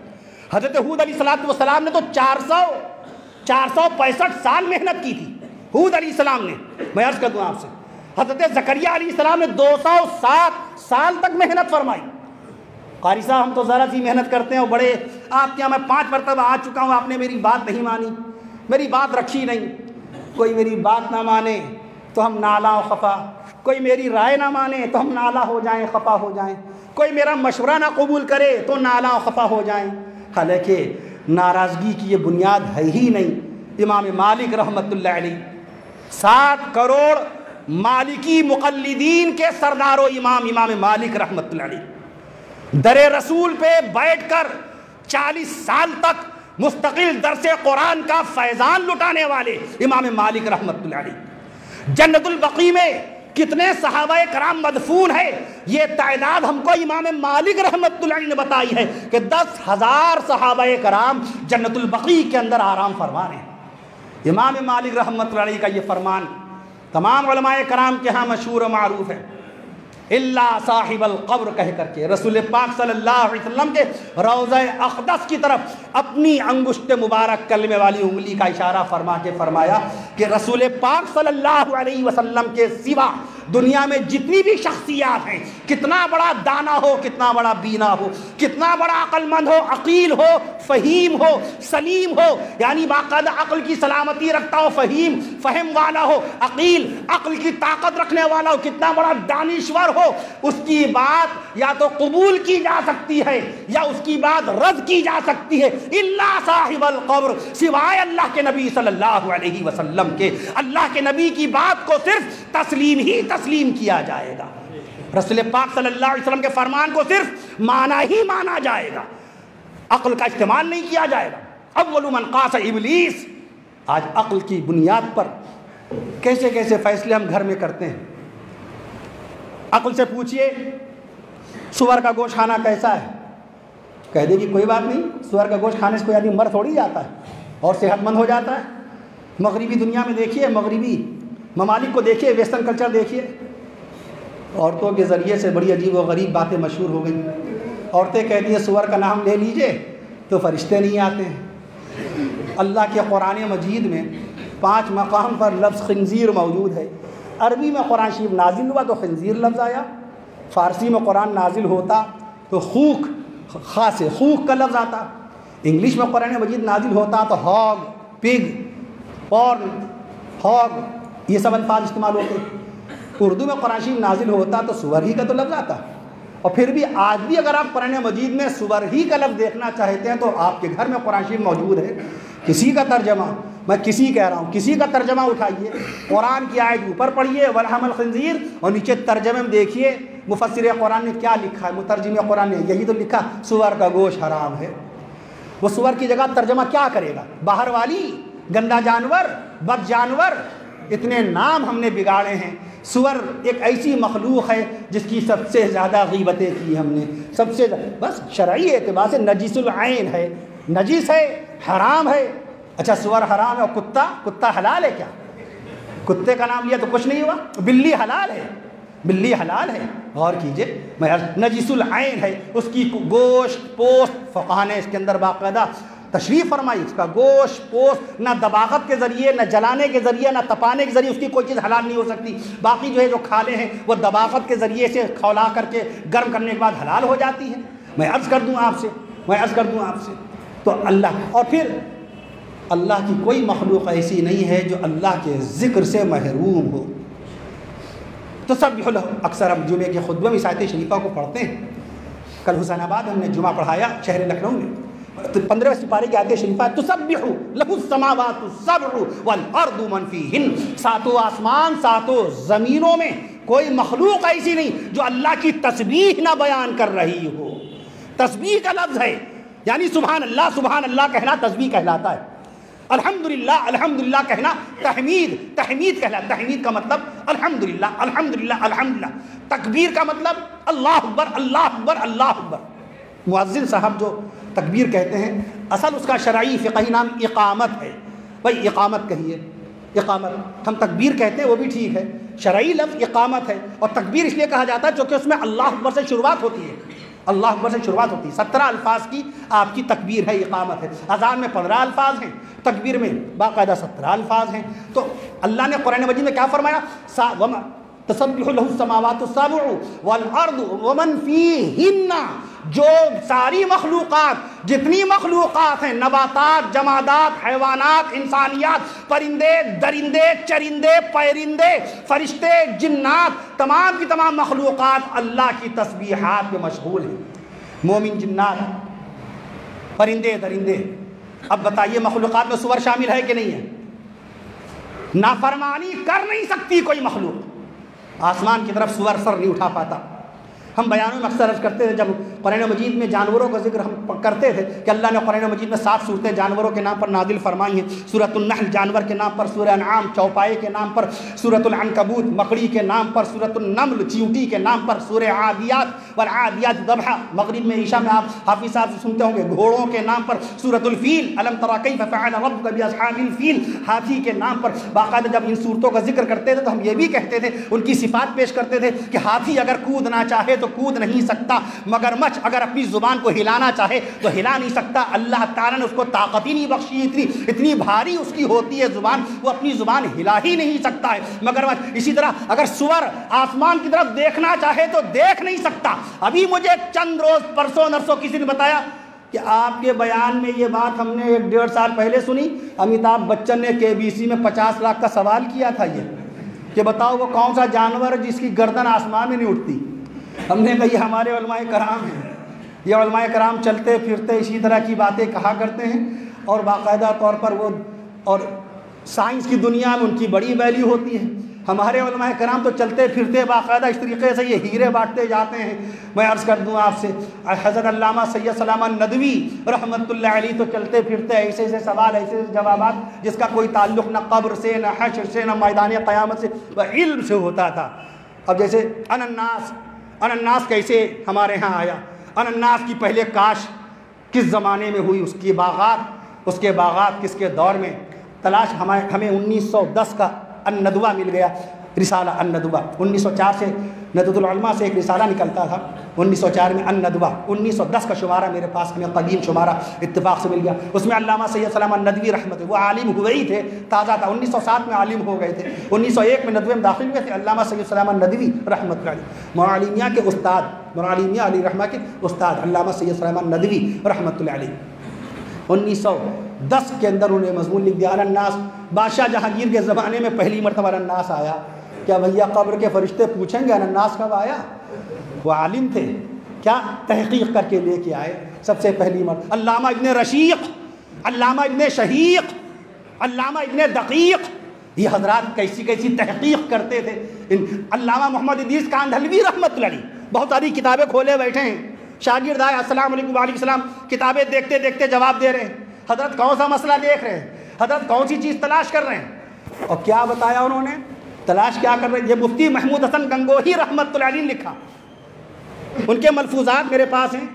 حضرت ہود علیہ السلام نے تو 465 سال محنت کی تھی ہود علیہ السلام نے۔ میں عرض کر دوں آپ سے، حضرت زکریا علیہ السلام نے 207 سال تک محنت فرمائی۔ قاری صاحب ہم تو ذرا سی محنت کرتے ہیں، اور بڑے آپ کے یہاں میں 5 مرتبہ آ چکا ہوں، آپ نے میری بات نہیں مانی، میری بات رکھی نہیں۔ کوئی میری بات نہ مانے تو ہم نالا و خفا، کوئی میری رائے نہ مانے تو ہم نالا ہو جائیں، خفا ہو جائیں، کوئی میرا مشورہ نہ قبول کرے تو نالا و خفا ہو جائیں۔ حالانکہ ناراضگی کی یہ بنیاد ہے ہی نہیں۔ امام مالک رحمۃ اللہ علیہ 7 کروڑ مالکی مقلدین کے سردار و امام مالک رحمۃ اللہ علیہ در رسول پہ بیٹھ کر 40 سال تک مستقل درس قرآن کا فیضان لٹانے والے امام مالک رحمۃ اللہ علیہ۔ جنت البقیع میں کتنے صحابہ کرام مدفون ہے، یہ تعداد ہم کو امام مالک رحمۃ اللہ علیہ نے بتائی ہے کہ 10,000 صحابہ کرام جنت البقیع کے اندر آرام فرما رہے ہیں۔ امام مالک رحمۃ اللہ علیہ کا یہ فرمان تمام علماء کرام کے ہاں مشہور و معروف ہے۔ اللہ صاحب القبر کہہ کر کے رسول پاک صلی اللہ علیہ وسلم کے روضہ اقدس کی طرف اپنی انگشت مبارک کلمے والی انگلی کا اشارہ فرما کے فرمایا کہ رسول پاک صلی اللہ علیہ وسلم کے سوا دنیا میں جتنی بھی شخصیات ہیں، کتنا بڑا دانا ہو، کتنا بڑا بینا ہو، کتنا بڑا عقل مند ہو، عقیل ہو، فہیم ہو، سلیم ہو، یعنی باقاعدہ عقل کی سلامتی رکھتا ہو، فہیم فہم والا ہو، عقیل عقل کی طاقت رکھنے والا ہو، کتنا بڑا دانشور ہو، اس کی بات یا تو قبول کی جا سکتی ہے یا اس کی بات رد کی جا سکتی ہے۔ اللہ صاحب القبر، سوائے اللہ کے نبی صلی اللہ علیہ وسلم کے، اللہ کے نبی کی بات کو صرف تسلیم ہی تسلیم کیا جائے گا، رسول پاک صلی اللہ علیہ وسلم کے فرمان کو صرف مانا ہی مانا جائے گا، عقل کا استعمال نہیں کیا جائے گا۔ اول من قاس ابلیس، آج عقل کی بنیاد پر کیسے کیسے فیصلے ہم گھر میں کرتے ہیں۔ عقل سے پوچھئے سور کا گوشت کھانا کیسا ہے، کہہ دے گی کوئی بات نہیں، سور کا گوشت کھانے سے کوئی آدمی مر تھوڑی جاتا ہے اور صحت مند ہو جاتا ہے۔ مغربی دنیا میں دیکھیے، مغربی ممالک کو دیکھیے، ویسٹرن کلچر دیکھیے، عورتوں کے ذریعے سے بڑی عجیب و غریب باتیں مشہور ہو گئیں. عورتیں کہتی ہیں سور کا نام لے لیجئے تو فرشتے نہیں آتے ہیں. اللہ کے قرآن مجید میں 5 مقام پر لفظ خنزیر موجود ہے. عربی میں قرآن شریف نازل ہوا تو خنزیر لفظ آیا، فارسی میں قرآن نازل ہوتا تو خوک، خاص خوک کا لفظ آتا، انگلش میں قرآن مجید نازل ہوتا تو ہاگ، پگ، پورن، ہاگ، یہ سب الفاظ استعمال ہوتے. اردو میں قرآن شریف نازل ہوتا تو سور ہی کا تو لفظ آتا. اور پھر بھی آج بھی اگر آپ قرآن مجید میں سور ہی کا لفظ دیکھنا چاہتے ہیں تو آپ کے گھر میں قرآن شریف موجود ہے. کسی کا ترجمہ، میں کسی کہہ رہا ہوں، کسی کا ترجمہ اٹھائیے، قرآن کی آیت اوپر پڑھیے ولحم الخنزیر، اور نیچے ترجمے میں دیکھیے مفسر قرآن نے کیا لکھا ہے، مترجم قرآن نے یہی تو لکھا سور کا گوشت حرام ہے. وہ سور کی جگہ ترجمہ کیا کرے گا؟ باہر والی، گندا جانور، بد جانور، اتنے نام ہم نے بگاڑے ہیں. سور ایک ایسی مخلوق ہے جس کی سب سے زیادہ غیبتیں کی ہم نے، سب سے بس شرعی اعتبار سے نجس العین ہے، نجس ہے، حرام ہے. اچھا سور حرام ہے اور کتا حلال ہے کیا؟ کتے کا نام لیا تو کچھ نہیں ہوا. بلی حلال ہے، بلی حلال ہے. غور کیجئے، نجس العین ہے، اس کی گوشت پوست فقہ نے اس کے اندر باقاعدہ تشریف فرمائی. اس کا گوشت پوست نہ دباغت کے ذریعے، نہ جلانے کے ذریعے، نہ تپانے کے ذریعے اس کی کوئی چیز حلال نہیں ہو سکتی. باقی جو ہے جو کھالے ہیں وہ دباغت کے ذریعے سے کھولا کر کے گرم کرنے کے بعد حلال ہو جاتی ہے. میں عرض کر دوں آپ سے تو اللہ، اور پھر اللہ کی کوئی مخلوق ایسی نہیں ہے جو اللہ کے ذکر سے محروم ہو. تو سب اکثر ہم جمعے کے خطبے میں اس آیت شریفہ کو پڑھتے ہیں. کل حسین آباد ہم نے جمعہ پڑھایا شہر لکھنؤ میں، 15 سپارے کی آیت شریفہ تسبح لہ السماوات السبع والارض من فیہن. ساتوں آسمان، ساتوں زمینوں میں کوئی مخلوق ایسی نہیں جو اللہ کی تسبیح نہ بیان کر رہی ہو. تسبیح کا لفظ ہے، یعنی سبحان اللہ کہنا تسبیح کہلاتا ہے. الحمدللہ کہنا تحمید کہلاتا. تحمید کا مطلب الحمدللہ. تکبیر کا مطلب اللہ اکبر. مؤذن صاحب جو تکبیر کہتے ہیں اصل اس کا شرعی فقہی نام اقامت ہے. بھائی اقامت کہیے، اقامت ہم تکبیر کہتے ہیں وہ بھی ٹھیک ہے، شرعی لفظ اقامت ہے. اور تکبیر اس لیے کہا جاتا ہے چونکہ اس میں اللہ اکبر سے شروعات ہوتی ہے. 17 الفاظ کی آپ کی تکبیر ہے، اقامت ہے. اذان میں 15 الفاظ ہیں، تکبیر میں باقاعدہ 17 الفاظ ہیں. تو اللہ نے قرآن مجید میں کیا فرمایا؟ تسبح لہ السماوات السبع والارض ومن فیہن. جو ساری مخلوقات، جتنی مخلوقات ہیں، نباتات، جمادات، حیوانات، انسانیات، پرندے، درندے، چرندے، پرندے، فرشتے، جنات، تمام کی تمام مخلوقات اللہ کی تسبیحات میں مشغول ہیں. مومن جنات، پرندے، درندے. اب بتائیے مخلوقات میں سور شامل ہے کہ نہیں ہے؟ نافرمانی کر نہیں سکتی کوئی مخلوق، آسمان کی طرف سور سر نہیں اٹھا پاتا. ہم بیانوں میں اکثر عرض کرتے تھے جب قرآن مجید میں جانوروں کا ذکر ہم کرتے تھے کہ اللہ نے قرآن مجید میں 7 صورتیں جانوروں کے نام پر نازل فرمائی ہیں. سورۃ النحل جانور کے نام پر، سورہ انعام چوپائے کے نام پر، سورۃ العنکبوت مکڑی کے نام پر، سورۃ النمل چیونٹی کے نام پر، سورہ عادیات والعادیات ضبحا مغرب میں عشاء میں آپ حافظ صاحب سے سنتے ہوں گے گھوڑوں کے نام پر، سورۃ الفیل الم تری کیف فعل ربک باصحاب الفیل ہاتھی کے نام پر. باقاعدہ جب ان صورتوں کا ذکر کرتے تھے تو ہم یہ بھی کہتے تھے، ان کی صفات پیش کرتے تھے کہ ہاتھی اگر کودنا چاہے تو کود نہیں سکتا، مگرمچھ اگر اپنی زبان کو ہلانا چاہے تو ہلا نہیں سکتا. اللہ تعالیٰ نے اس کو طاقت ہی نہیں بخشی، اتنی بھاری اس کی ہوتی ہے زبان، وہ اپنی زبان ہلا ہی نہیں سکتا ہے مگرمچھ. اسی طرح اگر سور آسمان کی طرف دیکھنا چاہے تو دیکھ نہیں سکتا. ابھی مجھے چند روز پرسوں نرسوں کسی نے بتایا کہ آپ کے بیان میں یہ بات ہم نے 1.5 سال پہلے سنی. امیتابھ بچن نے KBC میں 50 لاکھ کا سوال کیا تھا یہ کہ بتاؤ وہ کون سا جانور ہے جس کی گردن آسمان میں نہیں اٹھتی. ہم نے کہا یہ ہمارے علماء کرام ہیں. یہ علماء کرام چلتے پھرتے اسی طرح کی باتیں کہا کرتے ہیں اور باقاعدہ طور پر وہ، اور سائنس کی دنیا میں ان کی بڑی ویلیو ہوتی ہے. ہمارے علماء کرام تو چلتے پھرتے باقاعدہ اس طریقے سے یہ ہیرے بانٹتے جاتے ہیں. میں عرض کر دوں آپ سے، حضرت علامہ سید سلامہ ندوی رحمۃ اللہ علیہ تو چلتے پھرتے ایسے ایسے سوال، ایسے جوابات جس کا کوئی تعلق نہ قبر سے، نہ حشر سے، نہ میدان قیامت سے، وہ علم سے ہوتا تھا. اب جیسے انناس کیسے ہمارے ہاں آیا، انناس کی پہلے کاش کس زمانے میں ہوئی، اس کے باغات کس کے دور میں تلاش. ہمیں 1910 کا الندوہ مل گیا، رسالہ الندوہ. 1904 سے ندوۃ العلماء سے ایک رسالہ نکلتا تھا 1904 میں، الندوہ 1910 کا شمارہ میرے پاس ہمیں قدیم شمارہ اتفاق سے مل گیا. اس میں علامہ سید سلام الندوی رحمۃ، وہ عالم ہوئے ہی تھے، تازہ تھا، 1907 میں عالم ہو گئے تھے، 1901 میں ندوے میں داخل ہوئے تھے. علامہ سید سلام الندوی رحمۃ اللہ علیہ، موالعلمیہ کے استاد، موالعلمیہ علی رحمہ کے استاد علامہ سید سلام الندوی رحمۃ اللہ علیہ، 1910 کے اندر انہوں نے مضمون لکھ دیا الناس. بادشاہ جہانگیر کے زمانے میں پہلی مرتبہ الناس آیا. کیا بھیا قبر کے فرشتے پوچھیں گے الناس کب آیا؟ وہ عالم تھے، کیا تحقیق کر کے لے کے آئے سب سے پہلی مرتبہ. علامہ ابن رشیق، علامہ ابن شہیق، علامہ ابن دقیق، یہ حضرات کیسی کیسی تحقیق کرتے تھے. علامہ محمد ادریس کاندھلوی رحمۃ اللہ علیہ بہت ساری کتابیں کھولے بیٹھے ہیں. شاگرد آئے السلام علیکم وعلیکم السلام، کتابیں دیکھتے دیکھتے جواب دے رہے ہیں. حضرت کون سا مسئلہ دیکھ رہے ہیں، حضرت کون سی چیز تلاش کر رہے ہیں، اور کیا بتایا انہوں نے، تلاش کیا کر رہے ہیں. یہ مفتی محمود حسن گنگوہی رحمۃ اللہ علیہ نے لکھا، ان کے ملفوظات میرے پاس ہیں.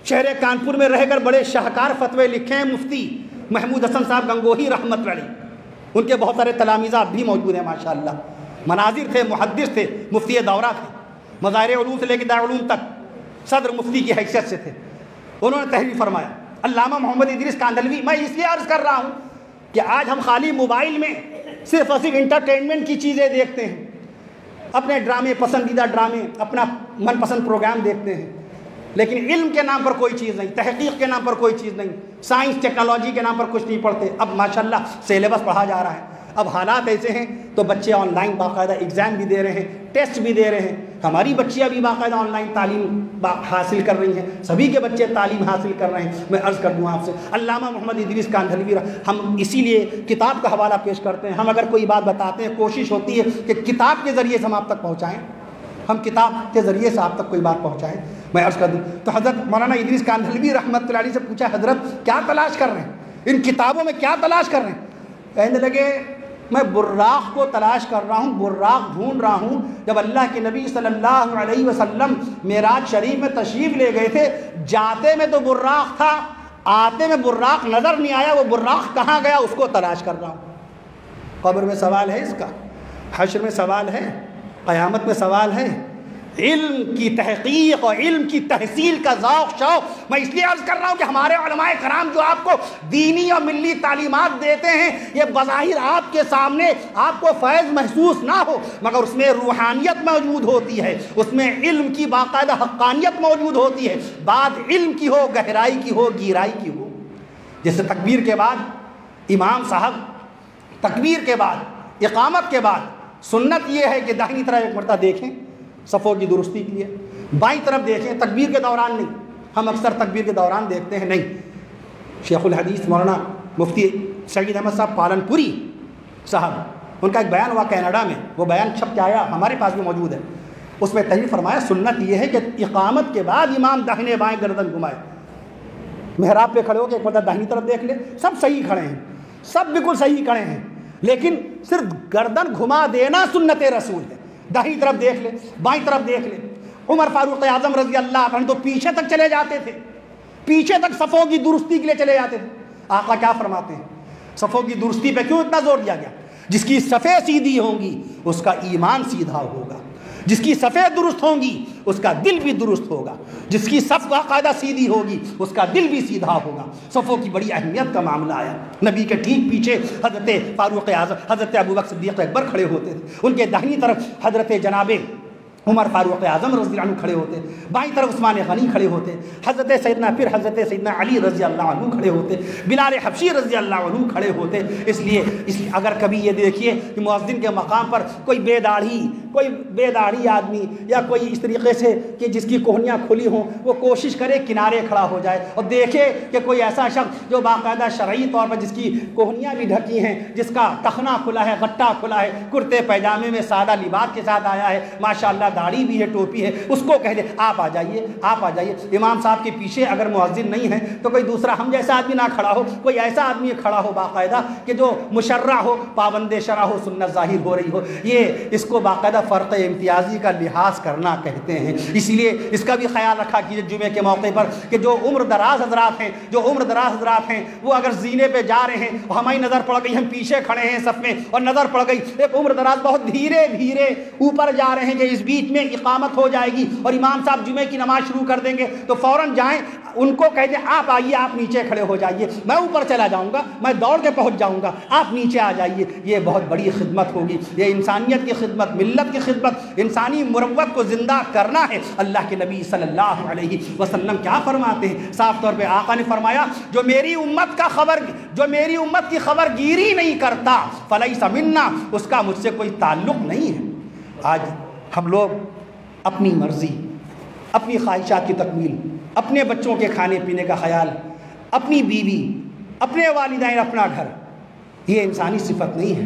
شہر کانپور میں رہ کر بڑے شاہکار فتوے لکھے ہیں مفتی محمود حسن صاحب گنگوہی رحمۃ اللہ علیہ. ان کے بہت سارے تلامذہ اب بھی موجود ہیں ماشاءاللہ. مناظر تھے، محدث تھے، مفتی دورہ تھے، مظاہر علوم سے لے کے دارالعلوم تک صدر مفتی کی حیثیت سے تھے. انہوں نے تحریر فرمایا. علامہ محمد ادریس کاندھلوی، میں اس لیے عرض کر رہا ہوں کہ آج ہم خالی موبائل میں صرف اور صرف انٹرٹینمنٹ کی چیزیں دیکھتے ہیں، اپنے ڈرامے، پسندیدہ ڈرامے، اپنا من پسند پروگرام دیکھتے ہیں، لیکن علم کے نام پر کوئی چیز نہیں، تحقیق کے نام پر کوئی چیز نہیں، سائنس ٹیکنالوجی کے نام پر کچھ نہیں پڑھتے. اب ماشاءاللہ سیلیبس پڑھا جا رہا ہے. اب حالات ایسے ہیں تو بچے آن لائن باقاعدہ ایگزام بھی دے رہے ہیں، ٹیسٹ بھی دے رہے ہیں. ہماری بچیاں بھی باقاعدہ آن لائن تعلیم حاصل کر رہی ہیں، سبھی کے بچے تعلیم حاصل کر رہے ہیں. میں عرض کر دوں آپ سے، علامہ محمد ادریس کاندھلوی، ہم اسی لیے کتاب کا حوالہ پیش کرتے ہیں. ہم اگر کوئی بات بتاتے ہیں کوشش ہوتی ہے کہ کتاب کے ذریعے سے ہم آپ تک پہنچائیں، ہم کتاب کے ذریعے سے آپ تک کوئی بات پہنچائیں. میں عرض کر دوں تو حضرت مولانا ادریس کاندھلوی رحمۃ اللہ علیہ سے پوچھا، حضرت کیا تلاش کر رہے ہیں، ان کتابوں میں کیا تلاش کر رہے ہیں؟ کہنے لگے میں براق کو تلاش کر رہا ہوں، براق ڈھونڈ رہا ہوں. جب اللہ کے نبی صلی اللہ علیہ وسلم معراج شریف میں تشریف لے گئے تھے، جاتے میں تو براق تھا، آتے میں براق نظر نہیں آیا، وہ براق کہاں گیا اس کو تلاش کر رہا ہوں. قبر میں سوال ہے اس کا، حشر میں سوال ہے، قیامت میں سوال ہے. علم کی تحقیق اور علم کی تحصیل کا ذوق شوق میں اس لیے عرض کر رہا ہوں کہ ہمارے علماء کرام جو آپ کو دینی اور ملی تعلیمات دیتے ہیں، یہ بظاہر آپ کے سامنے آپ کو فیض محسوس نہ ہو، مگر اس میں روحانیت موجود ہوتی ہے، اس میں علم کی باقاعدہ حقانیت موجود ہوتی ہے. بات علم کی ہو، گہرائی کی ہو، گہرائی کی ہو. جیسے تکبیر کے بعد امام صاحب، تکبیر کے بعد، اقامت کے بعد سنت یہ ہے کہ داہنی طرف ایک مرتبہ دیکھیں صفوں کی درستی کے لیے، بائیں طرف دیکھیں. تکبیر کے دوران نہیں، ہم اکثر تکبیر کے دوران دیکھتے ہیں، نہیں. شیخ الحدیث مولانا مفتی سعید احمد صاحب پالنپوری صاحب، ان کا ایک بیان ہوا کینیڈا میں، وہ بیان چھپ کے آیا، ہمارے پاس بھی موجود ہے. اس میں تحریر فرمایا سنت یہ ہے کہ اقامت کے بعد امام داہنے بائیں گردن گھمائے، محراب پہ کھڑے ہو کے ایک مرتبہ داہنی طرف دیکھ لے. سب صحیح کھڑے ہیں، سب بالکل صحیح کھڑے ہیں، لیکن صرف گردن گھما دینا سنت رسول ہے. داہنی طرف دیکھ لے، بائیں طرف دیکھ لے. عمر فاروق اعظم رضی اللہ عنہ تو پیچھے تک چلے جاتے تھے، پیچھے تک صفوں کی درستی کے لیے چلے جاتے تھے. آقا کیا فرماتے ہیں؟ صفوں کی درستی پہ کیوں اتنا زور دیا گیا؟ جس کی صفیں سیدھی ہوں گی اس کا ایمان سیدھا ہوگا، جس کی صفیں درست ہوں گی اس کا دل بھی درست ہوگا، جس کی صف باقاعدہ سیدھی ہوگی اس کا دل بھی سیدھا ہوگا. صفوں کی بڑی اہمیت کا معاملہ آیا. نبی کے ٹھیک پیچھے حضرت فاروق اعظم، حضرت ابوبکر صدیق اکبر کھڑے ہوتے تھے، ان کے داہنی طرف حضرت جناب عمر فاروق اعظم رضی اللہ عنہ کھڑے ہوتے، بائیں طرف عثمان غنی کھڑے ہوتے، حضرت سیدنا علی رضی اللہ عنہ کھڑے ہوتے، بلال حبشی رضی اللہ عنہ کھڑے ہوتے. اس لیے اگر کبھی یہ دیکھیے کہ مؤذن کے مقام پر کوئی بے داڑھی آدمی یا کوئی اس طریقے سے کہ جس کی کوہنیاں کھلی ہوں، وہ کوشش کرے کنارے کھڑا ہو جائے اور دیکھے کہ کوئی ایسا شخص جو باقاعدہ شرعی طور پر جس کی کوہنیاں بھی ڈھکی ہیں، جس کا ٹخنا کھلا ہے، غٹا کھلا ہے، کرتے پیجامے میں سادہ لباس کے ساتھ آیا ہے، ماشاءاللہ داڑھی بھی ہے، ٹوپی ہے، اس کو کہہ دے آپ آ جائیے، آپ آ جائیے. امام صاحب کے پیچھے اگر مؤذن نہیں ہے تو کوئی دوسرا ہم جیسا آدمی نہ کھڑا ہو، کوئی ایسا آدمی کھڑا ہو باقاعدہ کہ جو مشرع ہو، پابند شرع ہو، سنت ظاہر ہو رہی ہو. یہ اس کو باقاعدہ فرق امتیازی کا لحاظ کرنا کہتے ہیں. اسی لیے اس کا بھی خیال رکھا کیجیے جمعے کے موقع پر کہ جو عمر دراز حضرات ہیں وہ اگر زینے پہ جا رہے ہیں اور ہماری نظر پڑ گئی، ہم پیچھے کھڑے ہیں صف میں اور نظر پڑ گئی ایک عمر دراز بہت دھیرے دھیرے اوپر جا رہے ہیں کہ اس بیچ بیچ میں اقامت ہو جائے گی اور امام صاحب جمعے کی نماز شروع کر دیں گے تو فوراً جائیں ان کو کہہ دیں آپ آئیے، آپ نیچے کھڑے ہو جائیے، میں اوپر چلا جاؤں گا، میں دوڑ کے پہنچ جاؤں گا، آپ نیچے آ جائیے۔ یہ بہت بڑی خدمت ہوگی، یہ انسانیت کی خدمت، ملت کی خدمت، انسانی مروت کو زندہ کرنا ہے۔ اللہ کے نبی صلی اللہ علیہ وسلم کیا فرماتے ہیں؟ صاف طور پہ آقا نے فرمایا جو میری امت کی خبر گیری نہیں کرتا فلیس منا، اس کا مجھ سے کوئی تعلق نہیں ہے۔ آج ہم لوگ اپنی مرضی، اپنی خواہشات کی تکمیل، اپنے بچوں کے کھانے پینے کا خیال، اپنی بیوی، اپنے والدین، اپنا گھر، یہ انسانی صفت نہیں ہے۔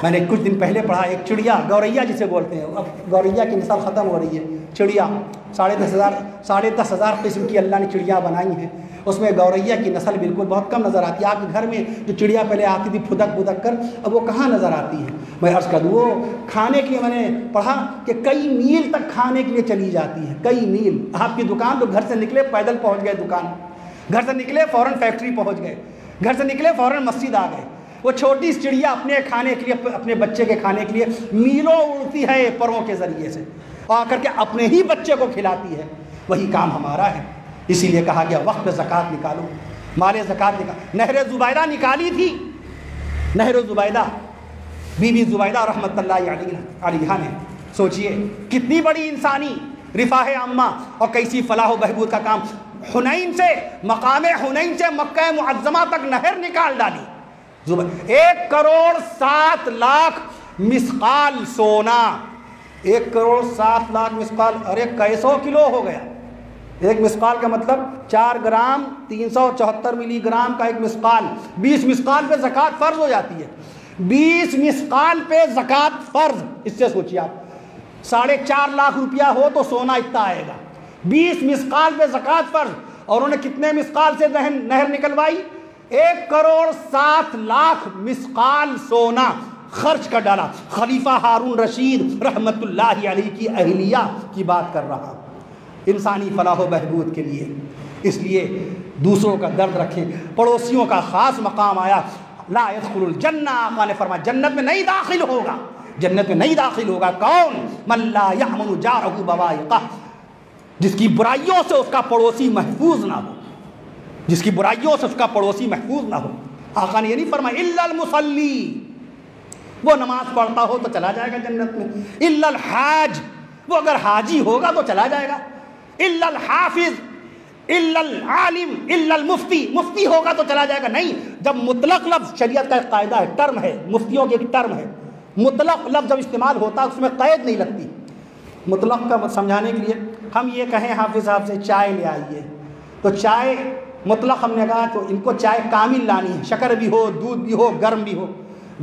میں نے کچھ دن پہلے پڑھا ایک چڑیا، گوریا جسے بولتے ہیں، اب گوریا کی نسل ختم ہو رہی ہے، چڑیا 10,500 قسم کی اللہ نے چڑیا بنائی ہیں، اس میں گوریا کی نسل بالکل بہت کم نظر آتی ہے۔ آپ کے گھر میں جو چڑیا پہلے آتی تھی پھدک پھدک کر، اب وہ کہاں نظر آتی ہے؟ میں عرض کر دوں وہ کھانے کے لیے میں نے پڑھا کہ کئی میل تک کھانے کے لیے چلی جاتی ہے، کئی میل۔ آپ کی دکان تو گھر سے نکلے پیدل پہنچ گئے دکان، گھر سے نکلے فوراً فیکٹری پہنچ گئے، گھر سے نکلے فوراً مسجد آ گئے۔ وہ چھوٹی سی چڑیا اپنے کھانے کے لیے، اپنے بچے کے کھانے کے لیے میلوں اڑتی ہے پروں کے ذریعے سے، اور آ کر کے اپنے ہی بچے کو کھلاتی ہے۔ وہی کام ہمارا ہے، اسی لیے کہا گیا وقت پہ زکوٰۃ نکالو، مال زکوٰۃ نکالو۔ نہر زبیدہ نکالی تھی، نہر زبیدہ، بی بی زبیدہ رحمۃ اللہ علیہا نے، سوچئے کتنی بڑی انسانی رفاہ عامہ اور کیسی فلاح و بہبود کا کام۔ حنین سے، مقام حنین سے مکہ معظمہ تک نہر نکال ڈالی۔ 1,07,00,000 مسقال سونا، 1,07,00,000 مسقال، ارے کیسو کلو ہو گیا؟ ایک مسقال کا مطلب 4 گرام 374 ملی گرام کا ایک مسقال، 20 مسقال پہ زکوٰۃ فرض ہو جاتی ہے، 20 مسقال پہ زکوٰۃ فرض۔ اس سے سوچیے آپ 4.5 لاکھ روپیہ ہو تو سونا اتنا آئے گا، 20 مسقال پہ زکوٰۃ فرض۔ اور انہوں نے کتنے مسقال سے نہر نکلوائی؟ 1,07,00,000 مسقال سونا خرچ کر ڈالا۔ خلیفہ ہارون رشید رحمت اللہ علیہ کی اہلیہ کی بات کر رہا ہوں، انسانی فلاح و بہبود کے لیے۔ اس لیے دوسروں کا درد رکھیں، پڑوسیوں کا خاص مقام آیا۔ لا يدخل الجنہ، آقا نے فرمایا جنت میں نہیں داخل ہوگا، جنت میں نہیں داخل ہوگا کون؟ من لا یأمن جارہ بوائقہ، جس کی برائیوں سے اس کا پڑوسی محفوظ نہ ہو، جس کی برائیوں سے اس کا پڑوسی محفوظ نہ ہو۔ آقا نے یہ نہیں فرمایا الا المصلی، وہ نماز پڑھتا ہو تو چلا جائے گا جنت میں، الا الحاج، وہ اگر حاجی ہوگا تو چلا جائے گا، الا الحافظ، الا العالم، الا المفتی، مفتی ہوگا تو چلا جائے گا نہیں۔ جب مطلق لفظ، شریعت کا ایک قاعدہ ہے، ٹرم ہے، مفتیوں کی ایک ٹرم ہے، مطلق لفظ جب استعمال ہوتا ہے اس میں قید نہیں لگتی۔ مطلق کا سمجھانے کے لیے ہم یہ کہیں حافظ صاحب سے چائے لے آئیے، تو چائے مطلق ہم نے کہا تو ان کو چائے کامل لانی ہے، شکر بھی ہو، دودھ بھی ہو، گرم بھی ہو۔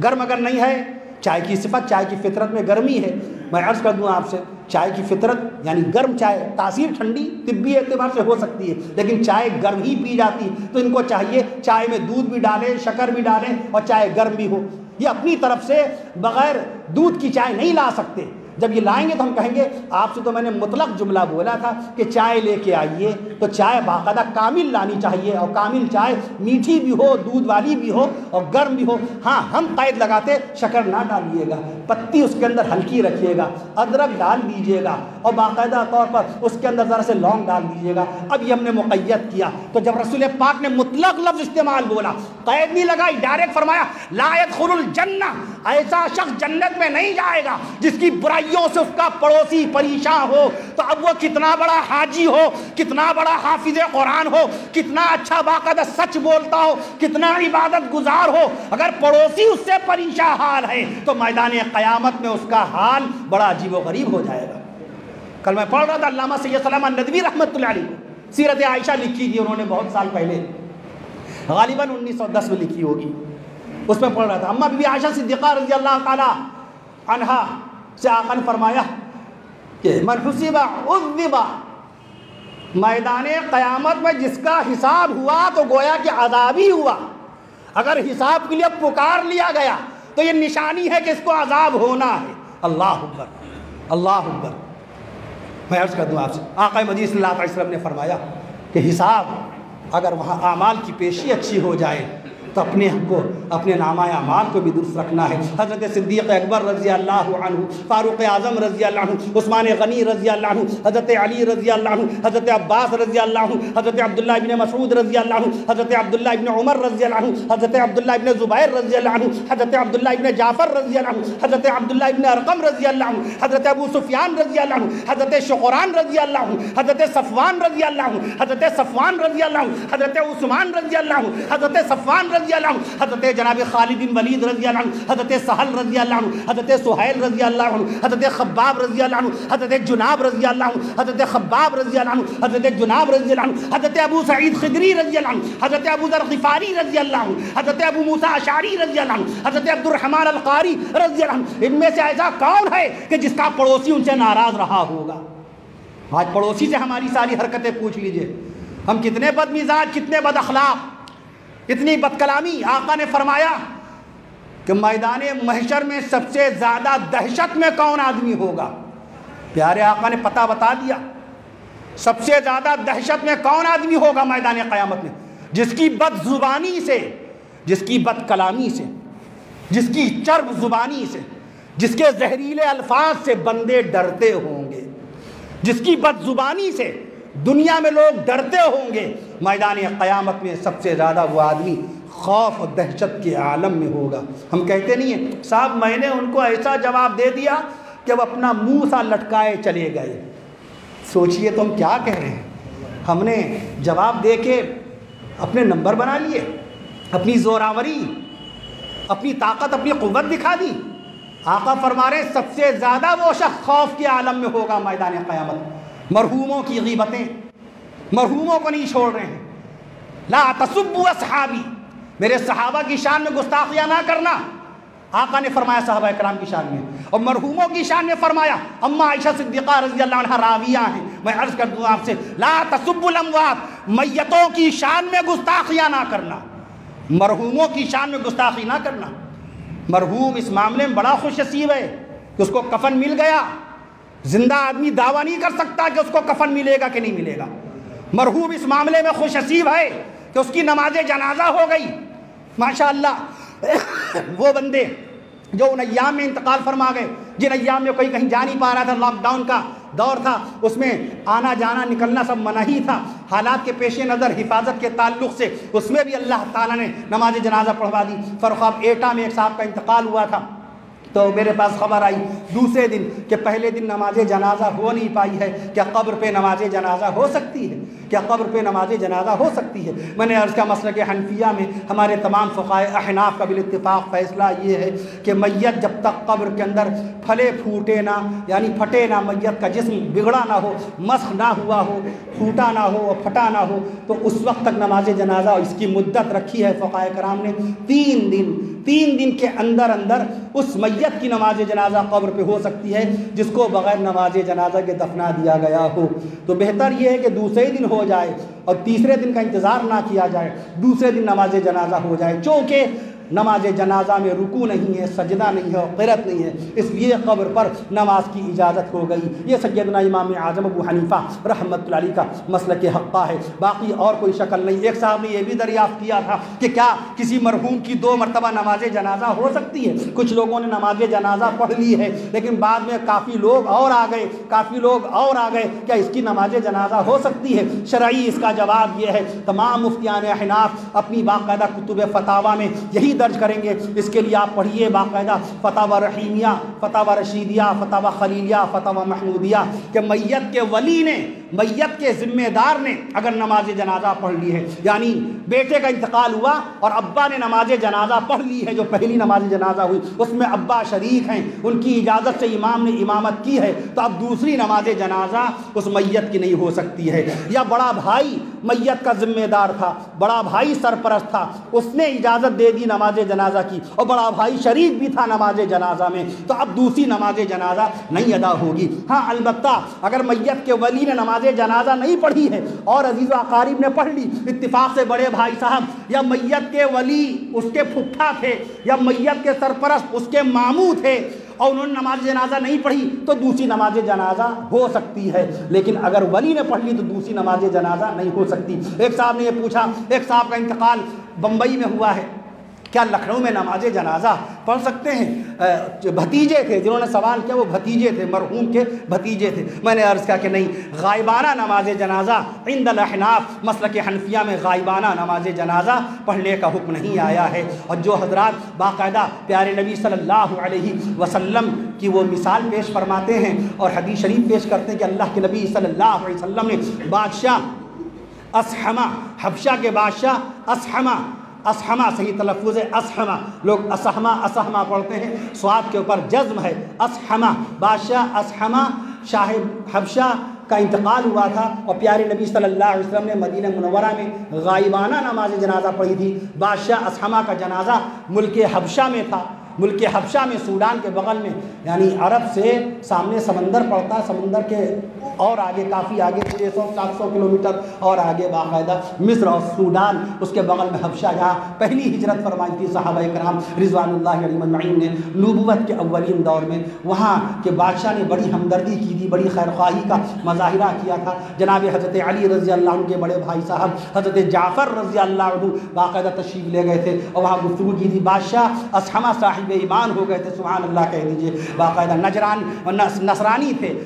گرم اگر نہیں ہے، چائے کی صفت، چائے کی فطرت میں گرمی ہے، میں عرض کر دوں آپ سے چائے کی فطرت یعنی گرم چائے، تاثیر ٹھنڈی طبی اعتبار سے ہو سکتی ہے لیکن چائے گرم ہی پی جاتی، تو ان کو چاہیے چائے میں دودھ بھی ڈالیں، شکر بھی ڈالیں اور چائے گرم بھی ہو۔ یہ اپنی طرف سے بغیر دودھ کی چائے نہیں لا سکتے۔ جب یہ لائیں گے تو ہم کہیں گے آپ سے تو میں نے مطلق جملہ بولا تھا کہ چائے لے کے آئیے، تو چائے باقاعدہ کامل لانی چاہیے، اور کامل چائے میٹھی بھی ہو، دودھ والی بھی ہو اور گرم بھی ہو۔ ہاں ہم قید لگاتے شکر نہ ڈالیے گا، پتی اس کے اندر ہلکی رکھیے گا، ادرک ڈال دیجیے گا اور باقاعدہ طور پر اس کے اندر ذرا سے لونگ ڈال دیجیے گا۔ اب یہ ہم نے مقید کیا، تو جب رسول پاک نے مطلق لفظ استعمال بولا، قید نہیں لگائی، ڈائریکٹ فرمایا لا يدخل الجنہ، ایسا شخص جنت میں نہیں جائے گا جس کی برائیوں سے اس کا پڑوسی پریشان ہو۔ تو اب وہ کتنا بڑا حاجی ہو، کتنا بڑا حافظ قرآن ہو، کتنا اچھا باقاعدہ سچ بولتا ہو، کتنا عبادت گزار ہو، اگر پڑوسی اس سے پریشان حال ہے تو میدان قیامت میں اس کا حال بڑا عجیب و غریب ہو جائے گا۔ کل میں پڑھ رہا تھا علامہ سید سلامہ ندوی رحمۃ اللہ علیہ کو سیرت عائشہ لکھی تھی انہوں نے بہت سال پہلے، غالباً 1910 میں لکھی ہوگی، اس میں پڑھ رہا تھا اماں بی بی عائشہ صدیقہ رضی اللہ تعالی عنہا سے آقا نے فرمایا کہ من حسب عذب، میدان قیامت میں جس کا حساب ہوا تو گویا کہ عذاب ہی ہوا۔ اگر حساب کے لیے پکار لیا گیا تو یہ نشانی ہے کہ اس کو عذاب ہونا ہے۔ اللہ اکبر، اللہ اکبر۔ میں عرض کر دوں آپ سے، آقا مدینہ صلی اللہ علیہ وسلم نے فرمایا کہ حساب اگر وہاں اعمال کی پیشی اچھی ہو جائے تو اپنے نامہ اعمال کو بھی درست رکھنا ہے۔ حضرت صدیق اکبر رضی اللہ عنہ، فاروق اعظم رضی اللہ عنہ، عثمان غنی رضی اللہ عنہ، حضرت علی رضی اللہ عنہ، حضرت عباس رضی اللہ عنہ، حضرت عبداللہ ابن مسعود رضی اللہ عنہ، حضرت عبداللہ ابن عمر رضی اللہ عنہ، حضرت عبداللہ ابن زبیر رضی اللہ عنہ، حضرت عبداللہ ابن جعفر رضی اللہ عنہ، حضرت عبداللہ ابن ارقم رضی اللہ عنہ، حضرت ابو سفیان رضی اللہ عنہ، حضرت شقران رضی اللہ عنہ، حضرت صفوان رضی اللہ عنہ، حضرت صفوان رضی اللہ عنہ، حضرت عثمان رضی اللہ عنہ، حضرت صفوان رضی اللہ عنہ، حضرت جناب خالد بن ولید رضی اللہ عنہ، حضرت سہل رضی اللہ عنہ، حضرت سہیل رضی اللہ عنہ، حضرت خباب رضی اللہ عنہ، حضرت جناب رضی اللہ عنہ، حضرت خباب رضی اللہ عنہ، حضرت جناب رضی اللہ عنہ، حضرت ابو سعید خدری رضی اللہ عنہ، حضرت ابو ذر غفاری رضی اللہ عنہ، حضرت ابو موسیٰ اشعری رضی اللہ عنہ، حضرت عبد الرحمن القاری رضی اللہ عنہ۔ ان میں سے ایسا کون ہے کہ جس کا پڑوسی ان سے ناراض رہا ہوگا؟ آج پڑوسی سے ہماری ساری حرکتیں پوچھ لیجئے، ہم کتنے بد مزاج، کتنے بد اخلاق، اتنی بد کلامی۔ آقا نے فرمایا کہ میدان محشر میں سب سے زیادہ دہشت میں کون آدمی ہوگا؟ پیارے آقا نے پتہ بتا دیا، سب سے زیادہ دہشت میں کون آدمی ہوگا میدان قیامت میں؟ جس کی بد زبانی سے، جس کی بد کلامی سے، جس کی چرب زبانی سے، جس کے زہریلے الفاظ سے بندے ڈرتے ہوں گے، جس کی بد زبانی سے دنیا میں لوگ ڈرتے ہوں گے، میدان قیامت میں سب سے زیادہ وہ آدمی خوف اور دہشت کے عالم میں ہوگا۔ ہم کہتے نہیں ہیں صاحب میں نے ان کو ایسا جواب دے دیا کہ وہ اپنا منہ سا لٹکائے چلے گئے۔ سوچئے تو ہم کیا کہہ رہے ہیں؟ ہم نے جواب دے کے اپنے نمبر بنا لیے، اپنی زوراوری، اپنی طاقت، اپنی قوت دکھا دی۔ آقا فرما رہے ہیں سب سے زیادہ وہ شخص خوف کے عالم میں ہوگا میدان قیامت۔ مرحوموں کی غیبتیں، مرحوموں کو نہیں چھوڑ رہے ہیں۔ لا تسبوا اصحابی، میرے صحابہ کی شان میں گستاخیاں نہ کرنا، آقا نے فرمایا صحابہ کرام کی شان میں۔ اور مرحوموں کی شان میں فرمایا، اما عائشہ صدیقہ رضی اللہ عنہ راویہ ہیں، میں عرض کر دوں آپ سے، لا تسبوا الاموات، میتوں کی شان میں گستاخیاں نہ کرنا، مرحوموں کی شان میں گستاخی نہ کرنا۔ مرحوم اس معاملے میں بڑا خوش نصیب ہے کہ اس کو کفن مل گیا۔ زندہ آدمی دعویٰ نہیں کر سکتا کہ اس کو کفن ملے گا کہ نہیں ملے گا۔ مرحوم اس معاملے میں خوش نصیب ہے کہ اس کی نماز جنازہ ہو گئی۔ ماشاءاللہ وہ بندے جو ان ایام میں انتقال فرما گئے، جن ایام میں کوئی کہیں جا نہیں پا رہا تھا، لاک ڈاؤن کا دور تھا، اس میں آنا جانا نکلنا سب منہی تھا، حالات کے پیش نظر حفاظت کے تعلق سے اس میں بھی اللہ تعالیٰ نے نماز جنازہ پڑھوا دی۔ فرخاب ایٹا میں ایک صاحب کا انتقال ہوا تھا، تو میرے پاس خبر آئی دوسرے دن کہ پہلے دن نماز جنازہ ہو نہیں پائی ہے، کیا قبر پہ نماز جنازہ ہو سکتی ہے؟ کیا قبر پہ نماز جنازہ ہو سکتی ہے؟ میں نے عرض کیا مسلک حنفیہ میں ہمارے تمام فقہائے احناف کا بالاتفاق فیصلہ یہ ہے کہ میت جب تک قبر کے اندر پھلے پھوٹے نہ، یعنی پھٹے نہ، میت کا جسم بگڑا نہ ہو، مسخ نہ ہوا ہو، پھوٹا نہ ہو اور پھٹا نہ ہو، تو اس وقت تک نماز جنازہ، اس کی مدت رکھی ہے فقہائے کرام نے 3 دن کے اندر اندر اس میت کی نماز جنازہ قبر پہ ہو سکتی ہے جس کو بغیر نماز جنازہ کے دفنا دیا گیا ہو۔ تو بہتر یہ ہے کہ دوسرے دن ہو جائے اور تیسرے دن کا انتظار نہ کیا جائے، دوسرے دن نماز جنازہ ہو جائے، چونکہ نماز جنازہ میں رکوع نہیں ہے، سجدہ نہیں ہے اور قرأت نہیں ہے، اس لیے قبر پر نماز کی اجازت ہو گئی۔ یہ سیدنا امام اعظم ابو حنیفہ رحمۃ اللہ علیہ کا مسلک حقہ ہے، باقی اور کوئی شکل نہیں۔ ایک صاحب نے یہ بھی دریافت کیا تھا کہ کیا کسی مرحوم کی 2 مرتبہ نماز جنازہ ہو سکتی ہے؟ کچھ لوگوں نے نماز جنازہ پڑھ لی ہے، لیکن بعد میں کافی لوگ اور آ گئے، کیا اس کی نماز جنازہ ہو سکتی ہے؟ شرعی اس کا جواب یہ ہے، تمام مفتیان احناف اپنی باقاعدہ کتب فتاویٰ میں یہی درج کریں گے۔ اس کے لیے آپ پڑھیے باقاعدہ فتاوی رحیمیہ، فتاوی رشیدیہ، فتاوی خلیلیہ، فتاوی محمودیہ، کہ میت کے ولی نے، میت کے ذمہ دار نے اگر نماز جنازہ پڑھ لی ہے، یعنی بیٹے کا انتقال ہوا اور ابا نے نماز جنازہ پڑھ لی ہے، جو پہلی نماز جنازہ ہوئی اس میں ابا شریک ہیں، ان کی اجازت سے امام نے امامت کی ہے، تو اب دوسری نماز جنازہ اس میت کی نہیں ہو سکتی ہے۔ یا بڑا بھائی میت کا ذمہ دار تھا، بڑا بھائی سرپرست تھا، اس نے اجازت دے دی نماز جنازہ کی، اور بڑا بھائی شریک بھی تھا نماز جنازہ میں، تو اب دوسری نماز جنازہ نہیں ادا ہوگی۔ ہاں البتہ اگر میت کے ولی نے نماز جنازہ نہیں پڑھی ہے اور عزیز و اقارب نے پڑھ لی، اتفاق سے بڑے بھائی صاحب یا میت کے ولی اس کے پھپھا تھے یا میت کے سرپرست اس کے ماموں تھے اور انہوں نے نماز جنازہ نہیں پڑھی، تو دوسری نماز جنازہ ہو سکتی ہے، لیکن اگر ولی نے پڑھ لی تو دوسری نماز جنازہ نہیں ہو سکتی۔ ایک صاحب نے یہ پوچھا، ایک صاحب کا انتقال بمبئی میں ہوا ہے، کیا لکھنؤ میں نماز جنازہ پڑھ سکتے ہیں؟ بھتیجے تھے جنہوں نے سوال کیا، وہ بھتیجے تھے، مرحوم کے بھتیجے تھے۔ میں نے عرض کیا کہ نہیں، غائبانہ نماز جنازہ عند الاحناف مسلک حنفیہ میں غائبانہ نماز جنازہ پڑھنے کا حکم نہیں آیا ہے۔ اور جو حضرات باقاعدہ پیارے نبی صلی اللہ علیہ وسلم کی وہ مثال پیش فرماتے ہیں اور حدیث شریف پیش کرتے ہیں کہ اللہ کے نبی صلی اللہ علیہ وسلم نے بادشاہ اسحمہ، حبشہ کے بادشاہ اسحمہ صحیح تلفظ ہے اسحمہ، لوگ اسحمہ پڑھتے ہیں، صاد کے اوپر جزم ہے، اسحمہ، بادشاہ اسحمہ شاہ حبشہ کا انتقال ہوا تھا اور پیارے نبی صلی اللہ علیہ وسلم نے مدینہ منورہ میں غائبانہ نماز جنازہ پڑھی تھی۔ بادشاہ اسحمہ کا جنازہ ملک حبشہ میں تھا، ملک حبشہ میں، سوڈان کے بغل میں، یعنی عرب سے سامنے سمندر پڑتا ہے، سمندر کے اور آگے کافی آگے 600-700 کلومیٹر اور آگے باقاعدہ مصر اور سوڈان، اس کے بغل میں حبشہ، جہاں پہلی ہجرت فرمائی تھی صحابہ کرام رضوان اللہ علیہم اجمعین نے نبوت کے اولین دور میں۔ وہاں کے بادشاہ نے بڑی ہمدردی کی تھی، بڑی خیرخواہی کا مظاہرہ کیا تھا۔ جناب حضرت علی رضی اللہ عنہ کے بڑے بھائی صاحب حضرت جعفر رضی اللہ عنہ باقاعدہ تشریف لے گئے تھے اور وہاں گفتگو کی تھی۔ بادشاہ اسحمہ صاحب ایمان ہو گئے تھے، سبحان اللہ کہہ دیجئے، باقاعدہ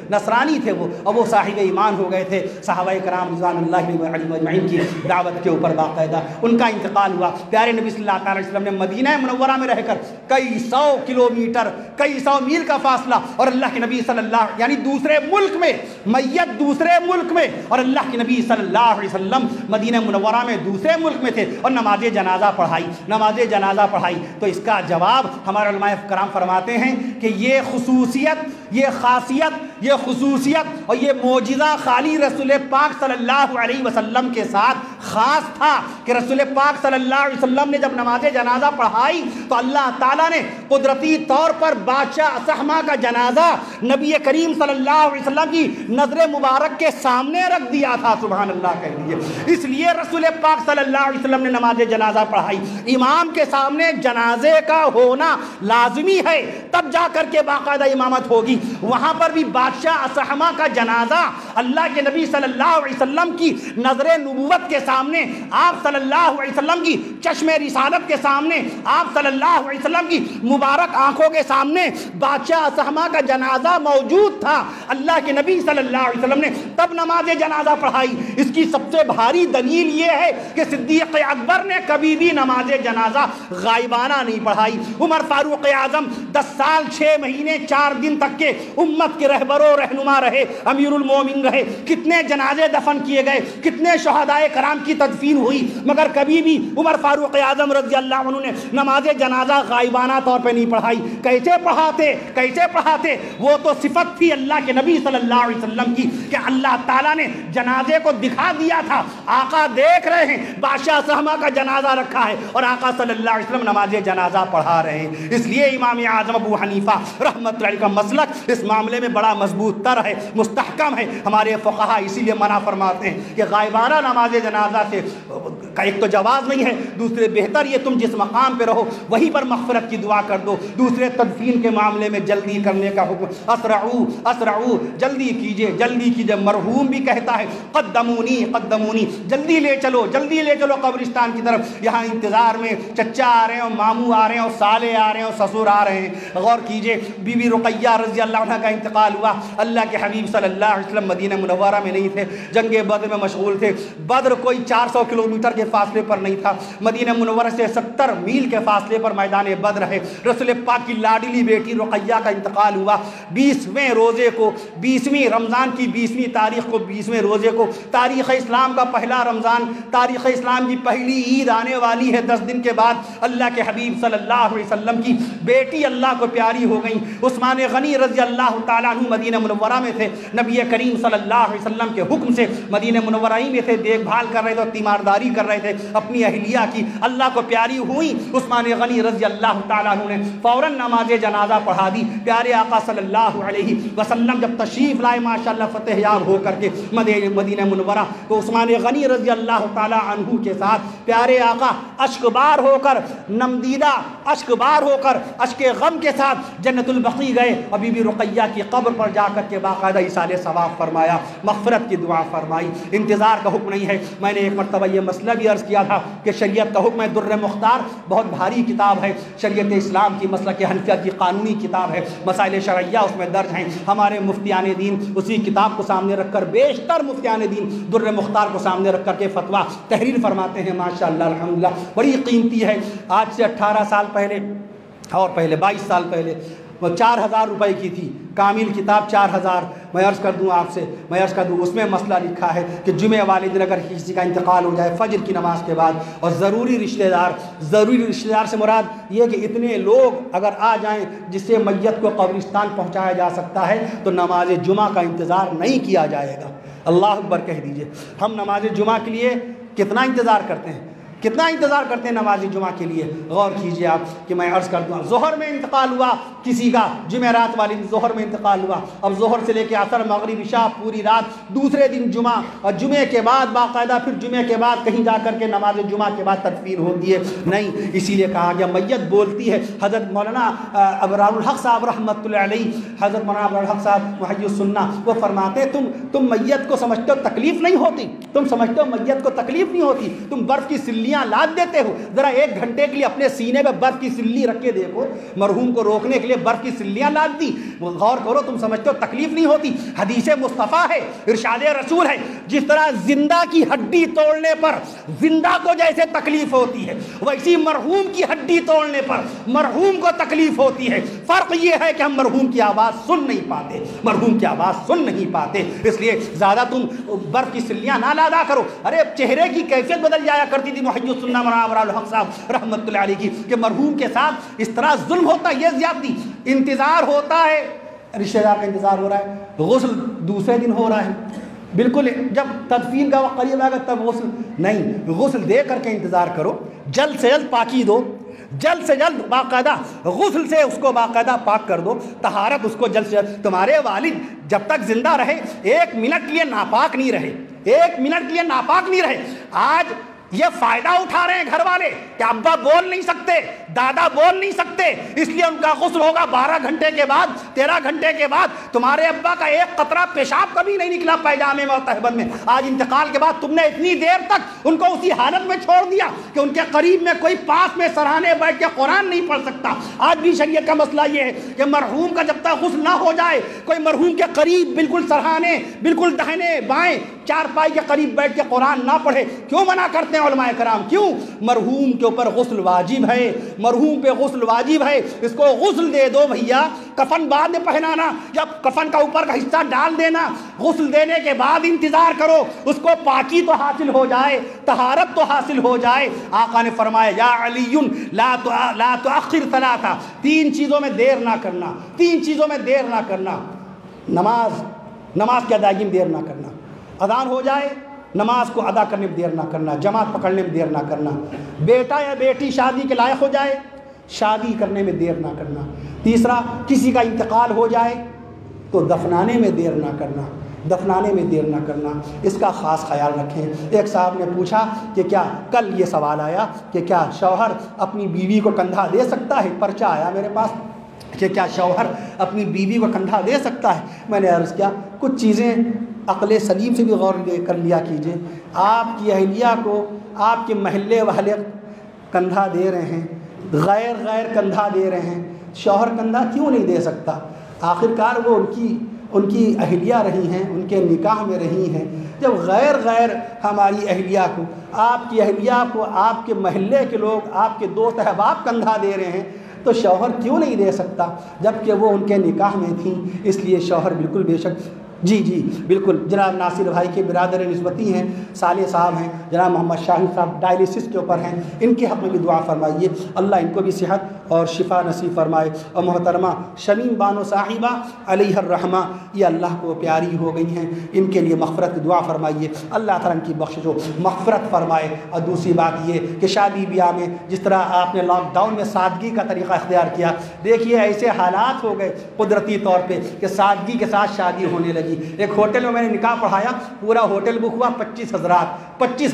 نصرانی تھے وہ، اور وہ صاحب ایمان ہو گئے تھے۔ صحابہ کرام رضوان اللہ علیہم اجمعین کی دعوت کے اوپر باقاعدہ ان کا انتقال ہوا۔ پیارے نبی صلی اللہ علیہ وسلم نے مدینہ منورہ میں رہ کر کئی سو کلومیٹر، کئی سو میل کا فاصلہ، اور اللہ کے نبی صلی اللہ یعنی دوسرے ملک میں، میت دوسرے ملک میں، اور اللہ کے نبی صلی اللہ علیہ وسلم مدینہ منورہ میں دوسرے ملک میں تھے اور نماز جنازہ پڑھائی۔ تو اس کا جواب ہمارے علماء کرام فرماتے ہیں کہ یہ خصوصیت، یہ خاصیت، یہ خصوصیت اور یہ معجزہ خالی رسول پاک صلی اللہ علیہ وسلم کے ساتھ خاص تھا کہ رسول پاک صلی اللہ علیہ وسلم نے جب نماز جنازہ پڑھائی تو اللہ تعالیٰ نے قدرتی طور پر بادشاہ اسحمہ کا جنازہ نبی کریم صلی اللہ علیہ وسلم کی نظر مبارک کے سامنے رکھ دیا تھا، سبحان اللہ کہہ دیجیے۔ اس لیے رسول پاک صلی اللہ علیہ وسلم نے نماز جنازہ پڑھائی۔ امام کے سامنے جنازے کا ہونا لازمی ہے، تب جا کر کے باقاعدہ امامت ہوگی۔ وہاں پر بھی بادشاہ اسحمہ کا جنازہ اللہ کے نبی صلی اللہ علیہ وسلم کی نظر نبوت کے سامنے، آپ صلی اللہ علیہ وسلم کی چشم رسالت کے سامنے، آپ صلی اللہ علیہ وسلم کی مبارک آنکھوں کے سامنے بادشاہ اسحمہ کا جنازہ موجود تھا۔ اللہ کے نبی صلی اللہ علیہ وسلم نے تب نماز جنازہ پڑھائی۔ اس کی سب سے بھاری دلیل یہ ہے کہ صدیق اکبر نے کبھی بھی نماز جنازہ غائبانہ نہیں پڑھائی۔ عمر فاروق اعظم 10 سال 6 مہینے 4 دن تک کے امت کے رہبر و رہنما رہے، امیر المومن رہے، کتنے جنازے دفن کیے گئے، کتنے شہدائے کرام کی تدفین ہوئی، مگر کبھی بھی عمر فاروق اعظم رضی اللہ عنہ نے نماز جنازہ غائبانہ طور پہ نہیں پڑھائی۔ کیسے پڑھاتے؟ وہ تو صفت تھی اللہ کے نبی صلی اللہ علیہ وسلم کی کہ اللہ تعالیٰ نے جنازے کو دکھا دیا تھا۔ آقا دیکھ رہے ہیں بادشاہ اسحمہ کا جنازہ رکھا ہے اور آقا صلی اللہ علیہ وسلم نماز جنازہ پڑھا رہے ہیں۔ اس لیے امام اعظم ابو حنیفہ رحمۃ اللہ علیہ کا مسلک اس معاملے میں بڑا مضبوط تر ہے، مستحکم ہے۔ ہمارے فقہا اسی لیے منع فرماتے ہیں کہ غائبانہ نماز جنازہ سے کا ایک تو جواز نہیں ہے، دوسرے بہتر یہ تم جس مقام پہ رہو وہیں پر مغفرت کی دعا کر دو، دوسرے تدفین کے معاملے میں جلدی کرنے کا حکم، اسرعو جلدی کیجئے۔ مرحوم بھی کہتا ہے قدمونی جلدی لے چلو قبرستان کی طرف، یہاں انتظار میں چچا آ رہے ہیں، ماموں آ رہے ہیں، سالے آ رہے ہیں، سسر آ رہے ہیں۔ غور کیجئے، بی بی رقیہ رضی اللہ عنہ کا انتقال ہوا، اللہ کے حبیب صلی اللہ علیہ وسلم مدینہ منورہ میں نہیں تھے، جنگ بدر میں مشغول تھے۔ بدر کوئی 400 کلومیٹر کے فاصلے پر نہیں تھا، مدینہ منورہ سے 70 میل کے فاصلے پر میدان بدر ہے۔ رسول پاک کی لاڈلی بیٹی رقیہ کا انتقال ہوا 20ویں روزے کو، 20ویں رمضان کی 20ویں تاریخ کو، 20ویں روزے کو، تاریخ اسلام کا پہلا رمضان، تاریخ اسلام کی پہلی عید آنے والی ہے 10 دن کے بعد۔ اللہ کے حبیب صلی اللہ علیہ وسلم کی بیٹی اللہ کو پیاری ہو گئی۔ عثمان غنی رضی اللہ تعالیٰ عنہ مدینہ منورہ میں تھے، نبی کریم صلی اللہ علیہ وسلم کے حکم سے مدینہ منورہ ہی میں تھے، دیکھ بھال کر رہے تھے، تیمارداری کر رہے تھے اپنی اہلیہ کی، اللہ کو پیاری ہوئی۔ عثمان غنی رضی اللہ تعالیٰ عنہ نے فوراً نماز جنازہ پڑھا دی۔ پیارے آقا صلی اللہ علیہ وسلم جب تشریف لائے ماشاءاللہ فتح یاب ہو کر کے مدینہ منورہ، تو عثمان غنی رضی اللہ تعالیٰ عنہ کے ساتھ پیارے آقا اشکبار ہو کر، نمدیدہ اشکبار ہو کر، اشک غم کے ساتھ جنت البقیع گئے اور بی بی رقیہ کی قبر پر جا کر کے باقاعدہ ایصال ثواب فرمایا، مغفرت کی دعا فرمائی۔ انتظار کا حکم نہیں ہے، میں نے ایک مرتبہ یہ مسئلہ بھی بھی عرض کیا تھا کہ شریعت کا حکم ہے در مختار بہت بھاری کتاب ہے، شریعت اسلام کی مسلک حنفیہ کی قانونی کتاب ہے، مسائل شرعیہ اس میں درج ہیں۔ ہمارے مفتیان دین اسی کتاب کو سامنے رکھ کر، بیشتر مفتیان دین در مختار کو سامنے رکھ کر کے فتویٰ تحریر فرماتے ہیں، ماشاءاللہ الحمدللہ بڑی قیمتی ہے۔ آج سے 18 سال پہلے اور پہلے 22 سال پہلے وہ 4000 روپے کی تھی، کامل کتاب 4000۔ میں عرض کر دوں آپ سے، اس میں مسئلہ لکھا ہے کہ جمعہ والے دن اگر کسی کا انتقال ہو جائے فجر کی نماز کے بعد، اور ضروری رشتہ دار سے مراد یہ کہ اتنے لوگ اگر آ جائیں جس سے میت کو قبرستان پہنچایا جا سکتا ہے تو نماز جمعہ کا انتظار نہیں کیا جائے گا۔ اللہ اکبر کہہ دیجئے۔ ہم نماز جمعہ کے لیے کتنا انتظار کرتے ہیں، کتنا انتظار کرتے ہیں نماز جمعہ کے لیے، غور کیجئے آپ کہ میں عرض کرتا ہوں ظہر میں انتقال ہوا کسی کا، جمعرات والی ظہر میں انتقال ہوا، اب ظہر سے لے کے عصر مغرب عشاء پوری رات، دوسرے دن جمعہ، اور جمعے کے بعد باقاعدہ پھر جمعے کے بعد کہیں جا کر کے نماز جمعہ کے بعد تدفین ہوتی ہے، نہیں، اسی لیے کہا گیا میت بولتی ہے۔ حضرت مولانا ابرار الحق صاحب رحمۃ اللہ علیہ، حضرت مولانا ابرار الحق صاحب محی السنہ، وہ فرماتے ہیں تم میت کو سمجھتے ہو تکلیف نہیں ہوتی، تم سمجھتے ہو میت کو تکلیف نہیں ہوتی، تم برف کی سلیاں لاد دیتے ہو، ذرا 1 گھنٹے کے لیے اپنے سینے پہ برف کی سلی رکھ کے دیکھو، مرحوم کو روکنے کے لیے برف کی سلیاں لاد دی، غور کرو، تم سمجھتے ہو تکلیف نہیں ہوتی۔ حدیث مصطفیٰ ہے، ارشاد رسول ہے، جس طرح زندہ کی ہڈی توڑنے پر زندہ کو جیسے تکلیف ہوتی ہے، ویسی مرحوم کی ہڈی توڑنے پر مرحوم کو تکلیف ہوتی ہے۔ فرق یہ ہے کہ ہم مرحوم کی آواز سن نہیں پاتے، مرحوم کی آواز سن نہیں پاتے، اس لیے زیادہ تم برف کی سلیاں نہ لادا کرو۔ ارے چہرے کی کیفیت بدل جایا کرتی تھی محی السنہ مولانا ابرار الحق صاحب رحمۃ اللہ علیہ کی، کہ مرحوم کے ساتھ اس طرح ظلم ہوتا ہے، یہ زیادتی، انتظار ہوتا ہے، رشتہ دار کا انتظار ہو رہا ہے، غسل دوسرے دن ہو رہا ہے، بالکل جب تدفین کا وقت قریب آئے گا تب غسل نہیں، غسل دے کر کے انتظار کرو، جلد سے جلد پاکی دو، جلد سے جلد باقاعدہ غسل سے اس کو باقاعدہ پاک کر دو، طہارت اس کو جلد سے جلد۔ تمہارے والد جب تک زندہ رہے 1 منٹ کے لیے ناپاک نہیں رہے، 1 منٹ کے لیے ناپاک نہیں رہے۔ آج یہ فائدہ اٹھا رہے ہیں گھر والے کہ ابا بول نہیں سکتے، دادا بول نہیں سکتے، اس لیے ان کا غسل ہوگا 12 گھنٹے کے بعد، 13 گھنٹے کے بعد۔ تمہارے ابا کا 1 قطرہ پیشاب کبھی نہیں نکلا پیجامے میں اور تہبند میں، آج انتقال کے بعد تم نے اتنی دیر تک ان کو اسی حالت میں چھوڑ دیا کہ ان کے قریب میں کوئی پاس میں سرہانے بیٹھ کے قرآن نہیں پڑھ سکتا۔ آج بھی شریعت کا مسئلہ یہ ہے کہ مرحوم کا جب تک غسل نہ ہو جائے کوئی مرحوم کے قریب بالکل سرہانے، بالکل داہنے بائیں چارپائی کے قریب بیٹھ کے قرآن نہ پڑھے۔ کیوں منع کرتے ہیں علماء کرام؟ کیوں؟ مرحوم کے اوپر غسل واجب ہے، مرحوم پہ غسل واجب ہے، اس کو غسل دے دو بھیا، کفن بعد میں پہنانا یا کفن کا اوپر کا حصہ ڈال دینا، غسل دینے کے بعد انتظار کرو، اس کو پاکی تو حاصل ہو جائے، طہارت تو حاصل ہو جائے۔ آقا نے فرمایا یا علی لا تؤخر ثلاثہ، 3 چیزوں میں دیر نہ کرنا، 3 چیزوں میں دیر نہ کرنا، نماز کی ادائیگی میں دیر نہ کرنا، اذان ہو جائے نماز کو ادا کرنے میں دیر نہ کرنا، جماعت پکڑنے میں دیر نہ کرنا، بیٹا یا بیٹی شادی کے لائق ہو جائے شادی کرنے میں دیر نہ کرنا، تیسرا کسی کا انتقال ہو جائے تو دفنانے میں دیر نہ کرنا، دفنانے میں دیر نہ کرنا، اس کا خاص خیال رکھیں۔ ایک صاحب نے پوچھا کہ کیا کل یہ سوال آیا کہ کیا شوہر اپنی بیوی کو کندھا دے سکتا ہے، پرچہ آیا میرے پاس کہ کیا شوہر اپنی بیوی کو کندھا دے سکتا ہے؟ میں نے عرض کیا کچھ چیزیں عقل سلیم سے بھی غور کر لیا کیجئے۔ آپ کی اہلیہ کو آپ کے محلے والے کندھا دے رہے ہیں، غیر کندھا دے رہے ہیں، شوہر کندھا کیوں نہیں دے سکتا؟ آخرکار وہ ان کی اہلیہ رہی ہیں، ان کے نکاح میں رہی ہیں۔ جب غیر ہماری اہلیہ کو، آپ کی اہلیہ کو آپ کے محلے کے لوگ، آپ کے دوست احباب کندھا دے رہے ہیں تو شوہر کیوں نہیں دے سکتا؟ جبکہ وہ ان کے نکاح میں تھیں، اس لیے شوہر بالکل بے شک جی بالکل۔ جناب ناصر بھائی کے برادر نسبتی ہیں، صالح صاحب ہیں، جناب محمد شاہد صاحب ڈائلیسس کے اوپر ہیں، ان کے حق میں بھی دعا فرمائیے، اللہ ان کو بھی صحت اور شفا نصیب فرمائے۔ اور محترمہ شمیم بانو صاحبہ علیہ الرحمہ، یہ اللہ کو پیاری ہو گئی ہیں، ان کے لیے مغفرت کی دعا فرمائیے، اللہ تعالیٰ ان کی بخشش و مغفرت فرمائے۔ اور دوسری بات یہ کہ شادی بیاہ میں جس طرح آپ نے لاک ڈاؤن میں سادگی کا طریقہ اختیار کیا، دیکھیے ایسے حالات ہو گئے قدرتی طور پہ کہ سادگی کے ساتھ شادی ہونے لگی۔ ایک ہوٹل میں نے نکاح پڑھایا، پورا ہوٹل بک ہوا 25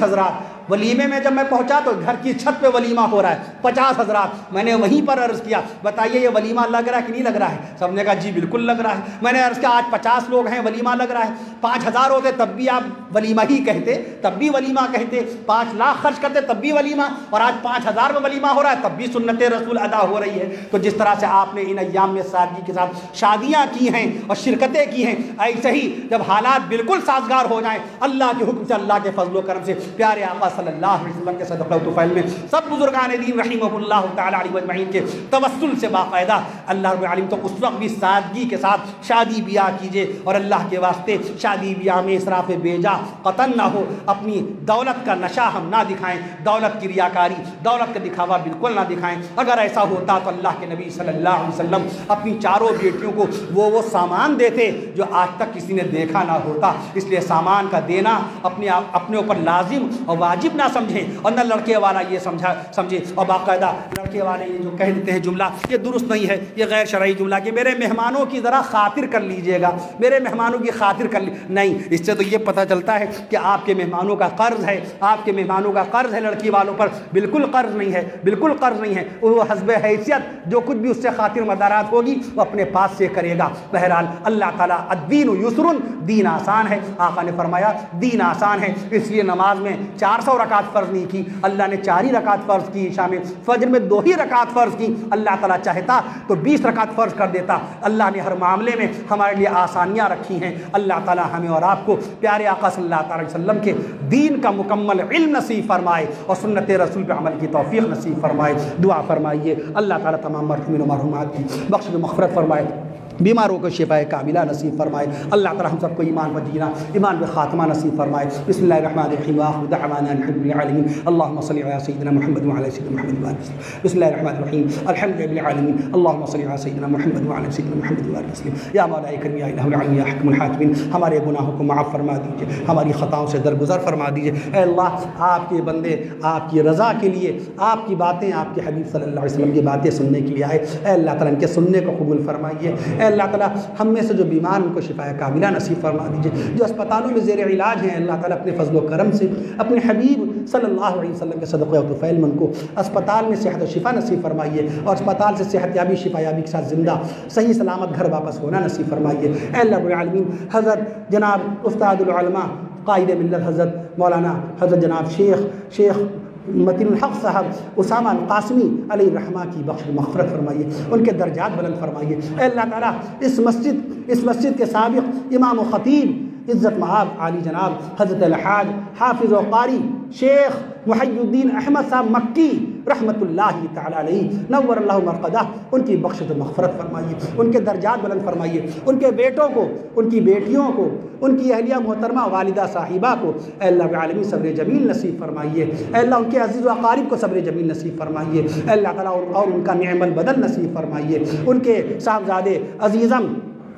حضرات ولیمے میں جب میں پہنچا تو گھر کی چھت پہ ولیمہ ہو رہا ہے، 50 حضرات۔ میں نے وہیں پر عرض کیا بتائیے یہ ولیمہ لگ رہا ہے کہ نہیں لگ رہا ہے؟ سب نے کہا جی بالکل لگ رہا ہے۔ میں نے عرض کیا آج 50 لوگ ہیں ولیمہ لگ رہا ہے، 5000 ہوتے تب بھی آپ ولیمہ ہی کہتے، تب بھی ولیمہ کہتے، 5 لاکھ خرچ کرتے تب بھی ولیمہ، اور آج 5000 میں ولیمہ ہو رہا ہے تب بھی سنت رسول ادا ہو رہی ہے۔ تو جس طرح سے آپ نے ان ایام میں سادگی کے ساتھ شادیاں کی ہیں اور شرکتیں کی ہیں، ایسے ہی جب حالات بالکل سازگار ہو جائیں اللہ کے حکم سے، اللہ کے فضل و کرم سے، پیارے آقا صلی اللہ علیہ وسلم کے صدقہ و طفیل میں سب بزرگان دین رحمہ اللہ تعالی علیہ اجمعین کے توسل سے باقاعدہ اللہ رب العالمین تو اس وقت بھی سادگی کے ساتھ شادی بیاہ کیجیے، اور اللہ کے واسطے شادی بیاہ میں اسراف بیجا قطن نہ ہو، اپنی دولت کا نشہ ہم نہ دکھائیں، دولت کی ریاکاری، دولت کا دکھاوا بالکل نہ دکھائیں۔ اگر ایسا ہوتا تو اللہ کے نبی صلی اللہ علیہ وسلم اپنی چاروں بیٹیوں کو وہ سامان دیتے جو آج تک کسی نے دیکھا نہ ہوتا۔ اس لیے سامان کا دینا اپنے اوپر لازم اور واجب نہ سمجھیں، اور نہ لڑکے والا یہ سمجھے اور باقاعدہ لڑکے والے یہ جو کہہ دیتے ہیں جملہ، یہ درست نہیں ہے، یہ غیر شرعی جملہ کہ میرے مہمانوں کی ذرا خاطر کر لیجئے گا، میرے مہمانوں کی خاطر کر نہیں۔ اس سے تو یہ پتہ چلتا ہے کہ آپ کے مہمانوں کا قرض ہے، آپ کے مہمانوں کا قرض ہے لڑکی والوں پر، بالکل قرض نہیں ہے، بالکل قرض نہیں ہے۔ وہ حسب حیثیت جو کچھ بھی اس سے خاطر مدارات ہوگی وہ اپنے پاس سے کرے گا۔ بہرحال اللہ تعالیٰ الدین یسر، دین آسان ہے، آقا نے فرمایا دین آسان ہے۔ اس لیے نماز میں 400 رکعت فرض نہیں کی، اللہ نے 4 ہی رکعت فرض کی، عشاء میں فجر میں 2 ہی رکعت فرض کی۔ اللہ تعالیٰ چاہتا تو 20 رکعت فرض کر دیتا۔ اللہ نے ہر معاملے میں ہمارے لیے آسانیاں رکھی ہیں۔ اللہ تعالیٰ ہمیں اور آپ کو پیارے آقا صلی اللہ علیہ وسلم کے دین کا مکمل علم نصیب فرمائے اور سنت رسول پہ عمل کی توفیق نصیب فرمائے۔ دعا فرمائیے اللہ تعالیٰ تمام مرحومین و مرحومات کی بخش و مغفرت فرمائے، بیماروں کو شفاء کاملہ نصیب فرمائے۔ اللہ تعالیٰ ہم سب کو ایمان پر جینا، ایمان پہ خاتمہ نصیب فرمائے۔ بسم اللہ الرحمن الرحیم وآخر دعوانا الحمد للہ العالمین، اللہم صلی علی سیدنا محمد وعلی سیدنا محمد وآلہ وسلم۔ بسم اللہ الرحمن الرحیم الحمد للہ العالمین، اللہم صلی علی سیدنا محمد وعلی سیدنا محمد وآلہ وسلم۔ یا مولا کریم یا الہ العالمین یا حکم الحاکمین، ہمارے گناہوں کو معاف فرما دیجیے، ہماری خطاؤں سے درگزر فرما دیجیے۔ اے اللہ آپ کے بندے آپ کی رضا کے لیے، آپ کی باتیں، آپ کے حبیب صلی اللہ علیہ وسلم کی باتیں سننے کے لیے آئے، اے اللہ تعالیٰ ان کے سننے کو قبول فرمائیے۔ اے اللہ تعالیٰ ہم میں سے جو بیمار ان کو شفاء کاملہ نصیب فرما دیجیے، جو اسپتالوں میں زیر علاج ہیں اللہ تعالیٰ اپنے فضل و کرم سے اپنے حبیب صلی اللہ علیہ وسلم کے صدقہ و طفیل میں ان کو اسپتال میں صحت و شفا نصیب فرمائیے، اور اسپتال سے صحت یابی شفا یابی کے ساتھ زندہ صحیح سلامت گھر واپس ہونا نصیب فرمائیے۔ اے اللہ رب العالمین حضرت جناب استاد العلماء قائد ملت حضرت مولانا حضرت جناب شیخ متین الحق صاحب اسامہ القاسمی علیہ الرحمہ کی بخش و مغفرت فرمائیے، ان کے درجات بلند فرمائیے۔ اے اللہ تعالیٰ اس مسجد کے سابق امام و خطیب عزت مآب عالی جناب حضرت الحاج حافظ و قاری شیخ محی الدین احمد صاحب مکی رحمۃ اللہ تعالیٰ علیہ نور اللہ مرقدہ، ان کی بخش و مغفرت فرمائیے، ان کے درجات بلند فرمائیے، ان کے بیٹوں کو، ان کی بیٹیوں کو، ان کی اہلیہ محترمہ والدہ صاحبہ کو اے اللہ رب العالمین صبر جمیل نصیب فرمائیے۔ اے اللہ ان کے عزیز و اقارب کو صبر جمیل نصیب فرمائیے۔ اے اللہ تعالیٰ اور ان کا نعم البدل نصیب فرمائیے۔ ان کے صاحبزادے عزیزم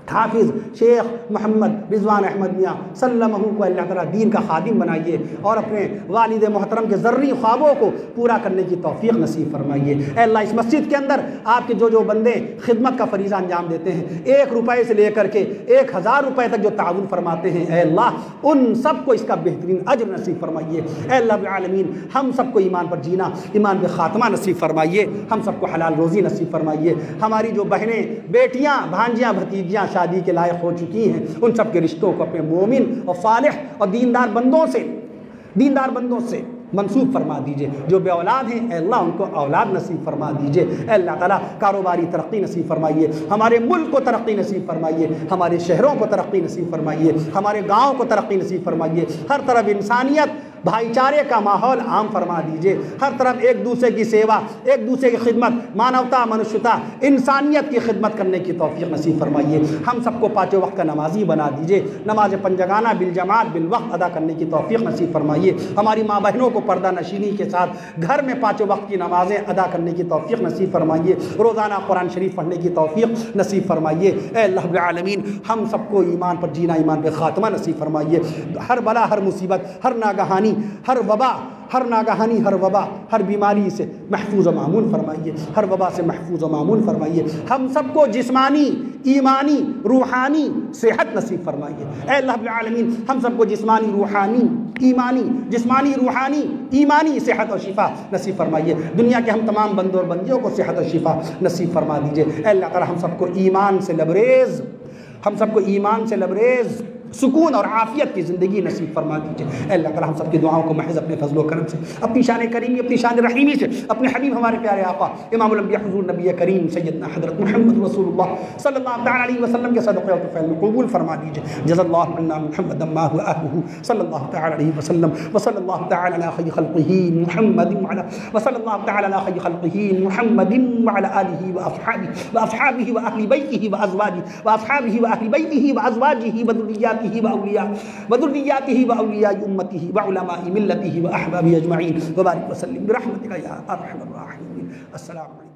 حافظ شیخ محمد رضوان احمد میاں سلمہ کو اللہ تعالیٰ دین کا خادم بنائیے، اور اپنے والد محترم کے ذرّی خوابوں کو پورا کرنے کی توفیق نصیب فرمائیے۔ اے اللہ اس مسجد کے اندر آپ کے جو بندے خدمت کا فریضہ انجام دیتے ہیں، 1 روپے سے لے کر کے 1000 روپے تک جو تعاون فرماتے ہیں، اے اللہ ان سب کو اس کا بہترین اجر نصیب فرمائیے۔ اے اللہ العالمین ہم سب کو ایمان پر جینا، ایمان پہ خاتمہ نصیب فرمائیے، ہم سب کو حلال روزی نصیب فرمائیے۔ ہماری جو بہنیں بیٹیاں بھانجیاں بھتیجیاں شادی کے لائق ہو چکی ہیں، ان سب کے رشتوں کو اپنے مومن اور صالح اور دیندار بندوں سے منسوخ فرما دیجئے۔ جو بے اولاد ہیں اے اللہ ان کو اولاد نصیب فرما دیجئے۔ اے اللہ تعالیٰ کاروباری ترقی نصیب فرمائیے، ہمارے ملک کو ترقی نصیب فرمائیے، ہمارے شہروں کو ترقی نصیب فرمائیے، ہمارے گاؤں کو ترقی نصیب فرمائیے۔ ہر طرف انسانیت بھائی چارے کا ماحول عام فرما دیجئے، ہر طرف ایک دوسرے کی سیوا، ایک دوسرے کی خدمت، مانوتا منشیتا انسانیت کی خدمت کرنے کی توفیق نصیب فرمائیے۔ ہم سب کو 5 وقت کا نمازی بنا دیجئے، نماز پنجگانہ بالجماعت بالوقت ادا کرنے کی توفیق نصیب فرمائیے۔ ہماری ماں بہنوں کو پردہ نشینی کے ساتھ گھر میں 5 وقت کی نمازیں ادا کرنے کی توفیق نصیب فرمائیے، روزانہ قرآن شریف پڑھنے کی توفیق نصیب فرمائیے۔ اے اللہ رب العالمین ہم سب کو ایمان پر جینا، ایمان پہ خاتمہ نصیب فرمائیے۔ ہر بلا، ہر مصیبت، ہر ناگہانی، ہر وبا، ہر وبا، ہر بیماری سے محفوظ و معمون فرمائیے، ہر وبا سے محفوظ و معمون فرمائیے۔ ہم سب کو جسمانی، ایمانی، روحانی صحت نصیب فرمائیے۔ اے اللہ رب العالمین ہم سب کو جسمانی، روحانی ایمانی جسمانی روحانی ایمانی صحت اور شفا نصیب فرمائیے. دنیا کے ہم تمام بندوں اور بندیوں کو صحت اور شفا نصیب فرما دیجئے. اے اللہ تعالی ہم سب کو ایمان سے لبریز سکون اور عافیت کی زندگی نصیب فرما دیجئے. اے اللہ تعالی ہم سب کی دعاؤں کو محض اپنے فضل و کرم سے، اپنی شان کریمی، اپنی شان رحیمی سے، اپنے حبیب ہمارے پیارے آقا امام الانبیاء حضور نبی کریم سیدنا حضرت محمد رسول اللہ صلی اللہ تعالی علیہ وسلم کے صدقے اور طفیل میں قبول فرما دیجئے. جزا اللہ عنا محمدا ما هو اهله صلی اللہ تعالی علیہ وسلم وصلی اللہ تعالی علی خیر خلقہ محمد وصلی اللہ تعالی علی خیر خلقہ محمد وعلى آلہ واصحابہ واہل بیتہ واصحابہ واہل بیتہ وازواجہ وذریاتہ وذریاتہ واولیاء امتہ وعلماء ملتہ واحبابہ اجمعین وبارک وسلم برحمتک یا ارحم الراحمین. السلام علیکم.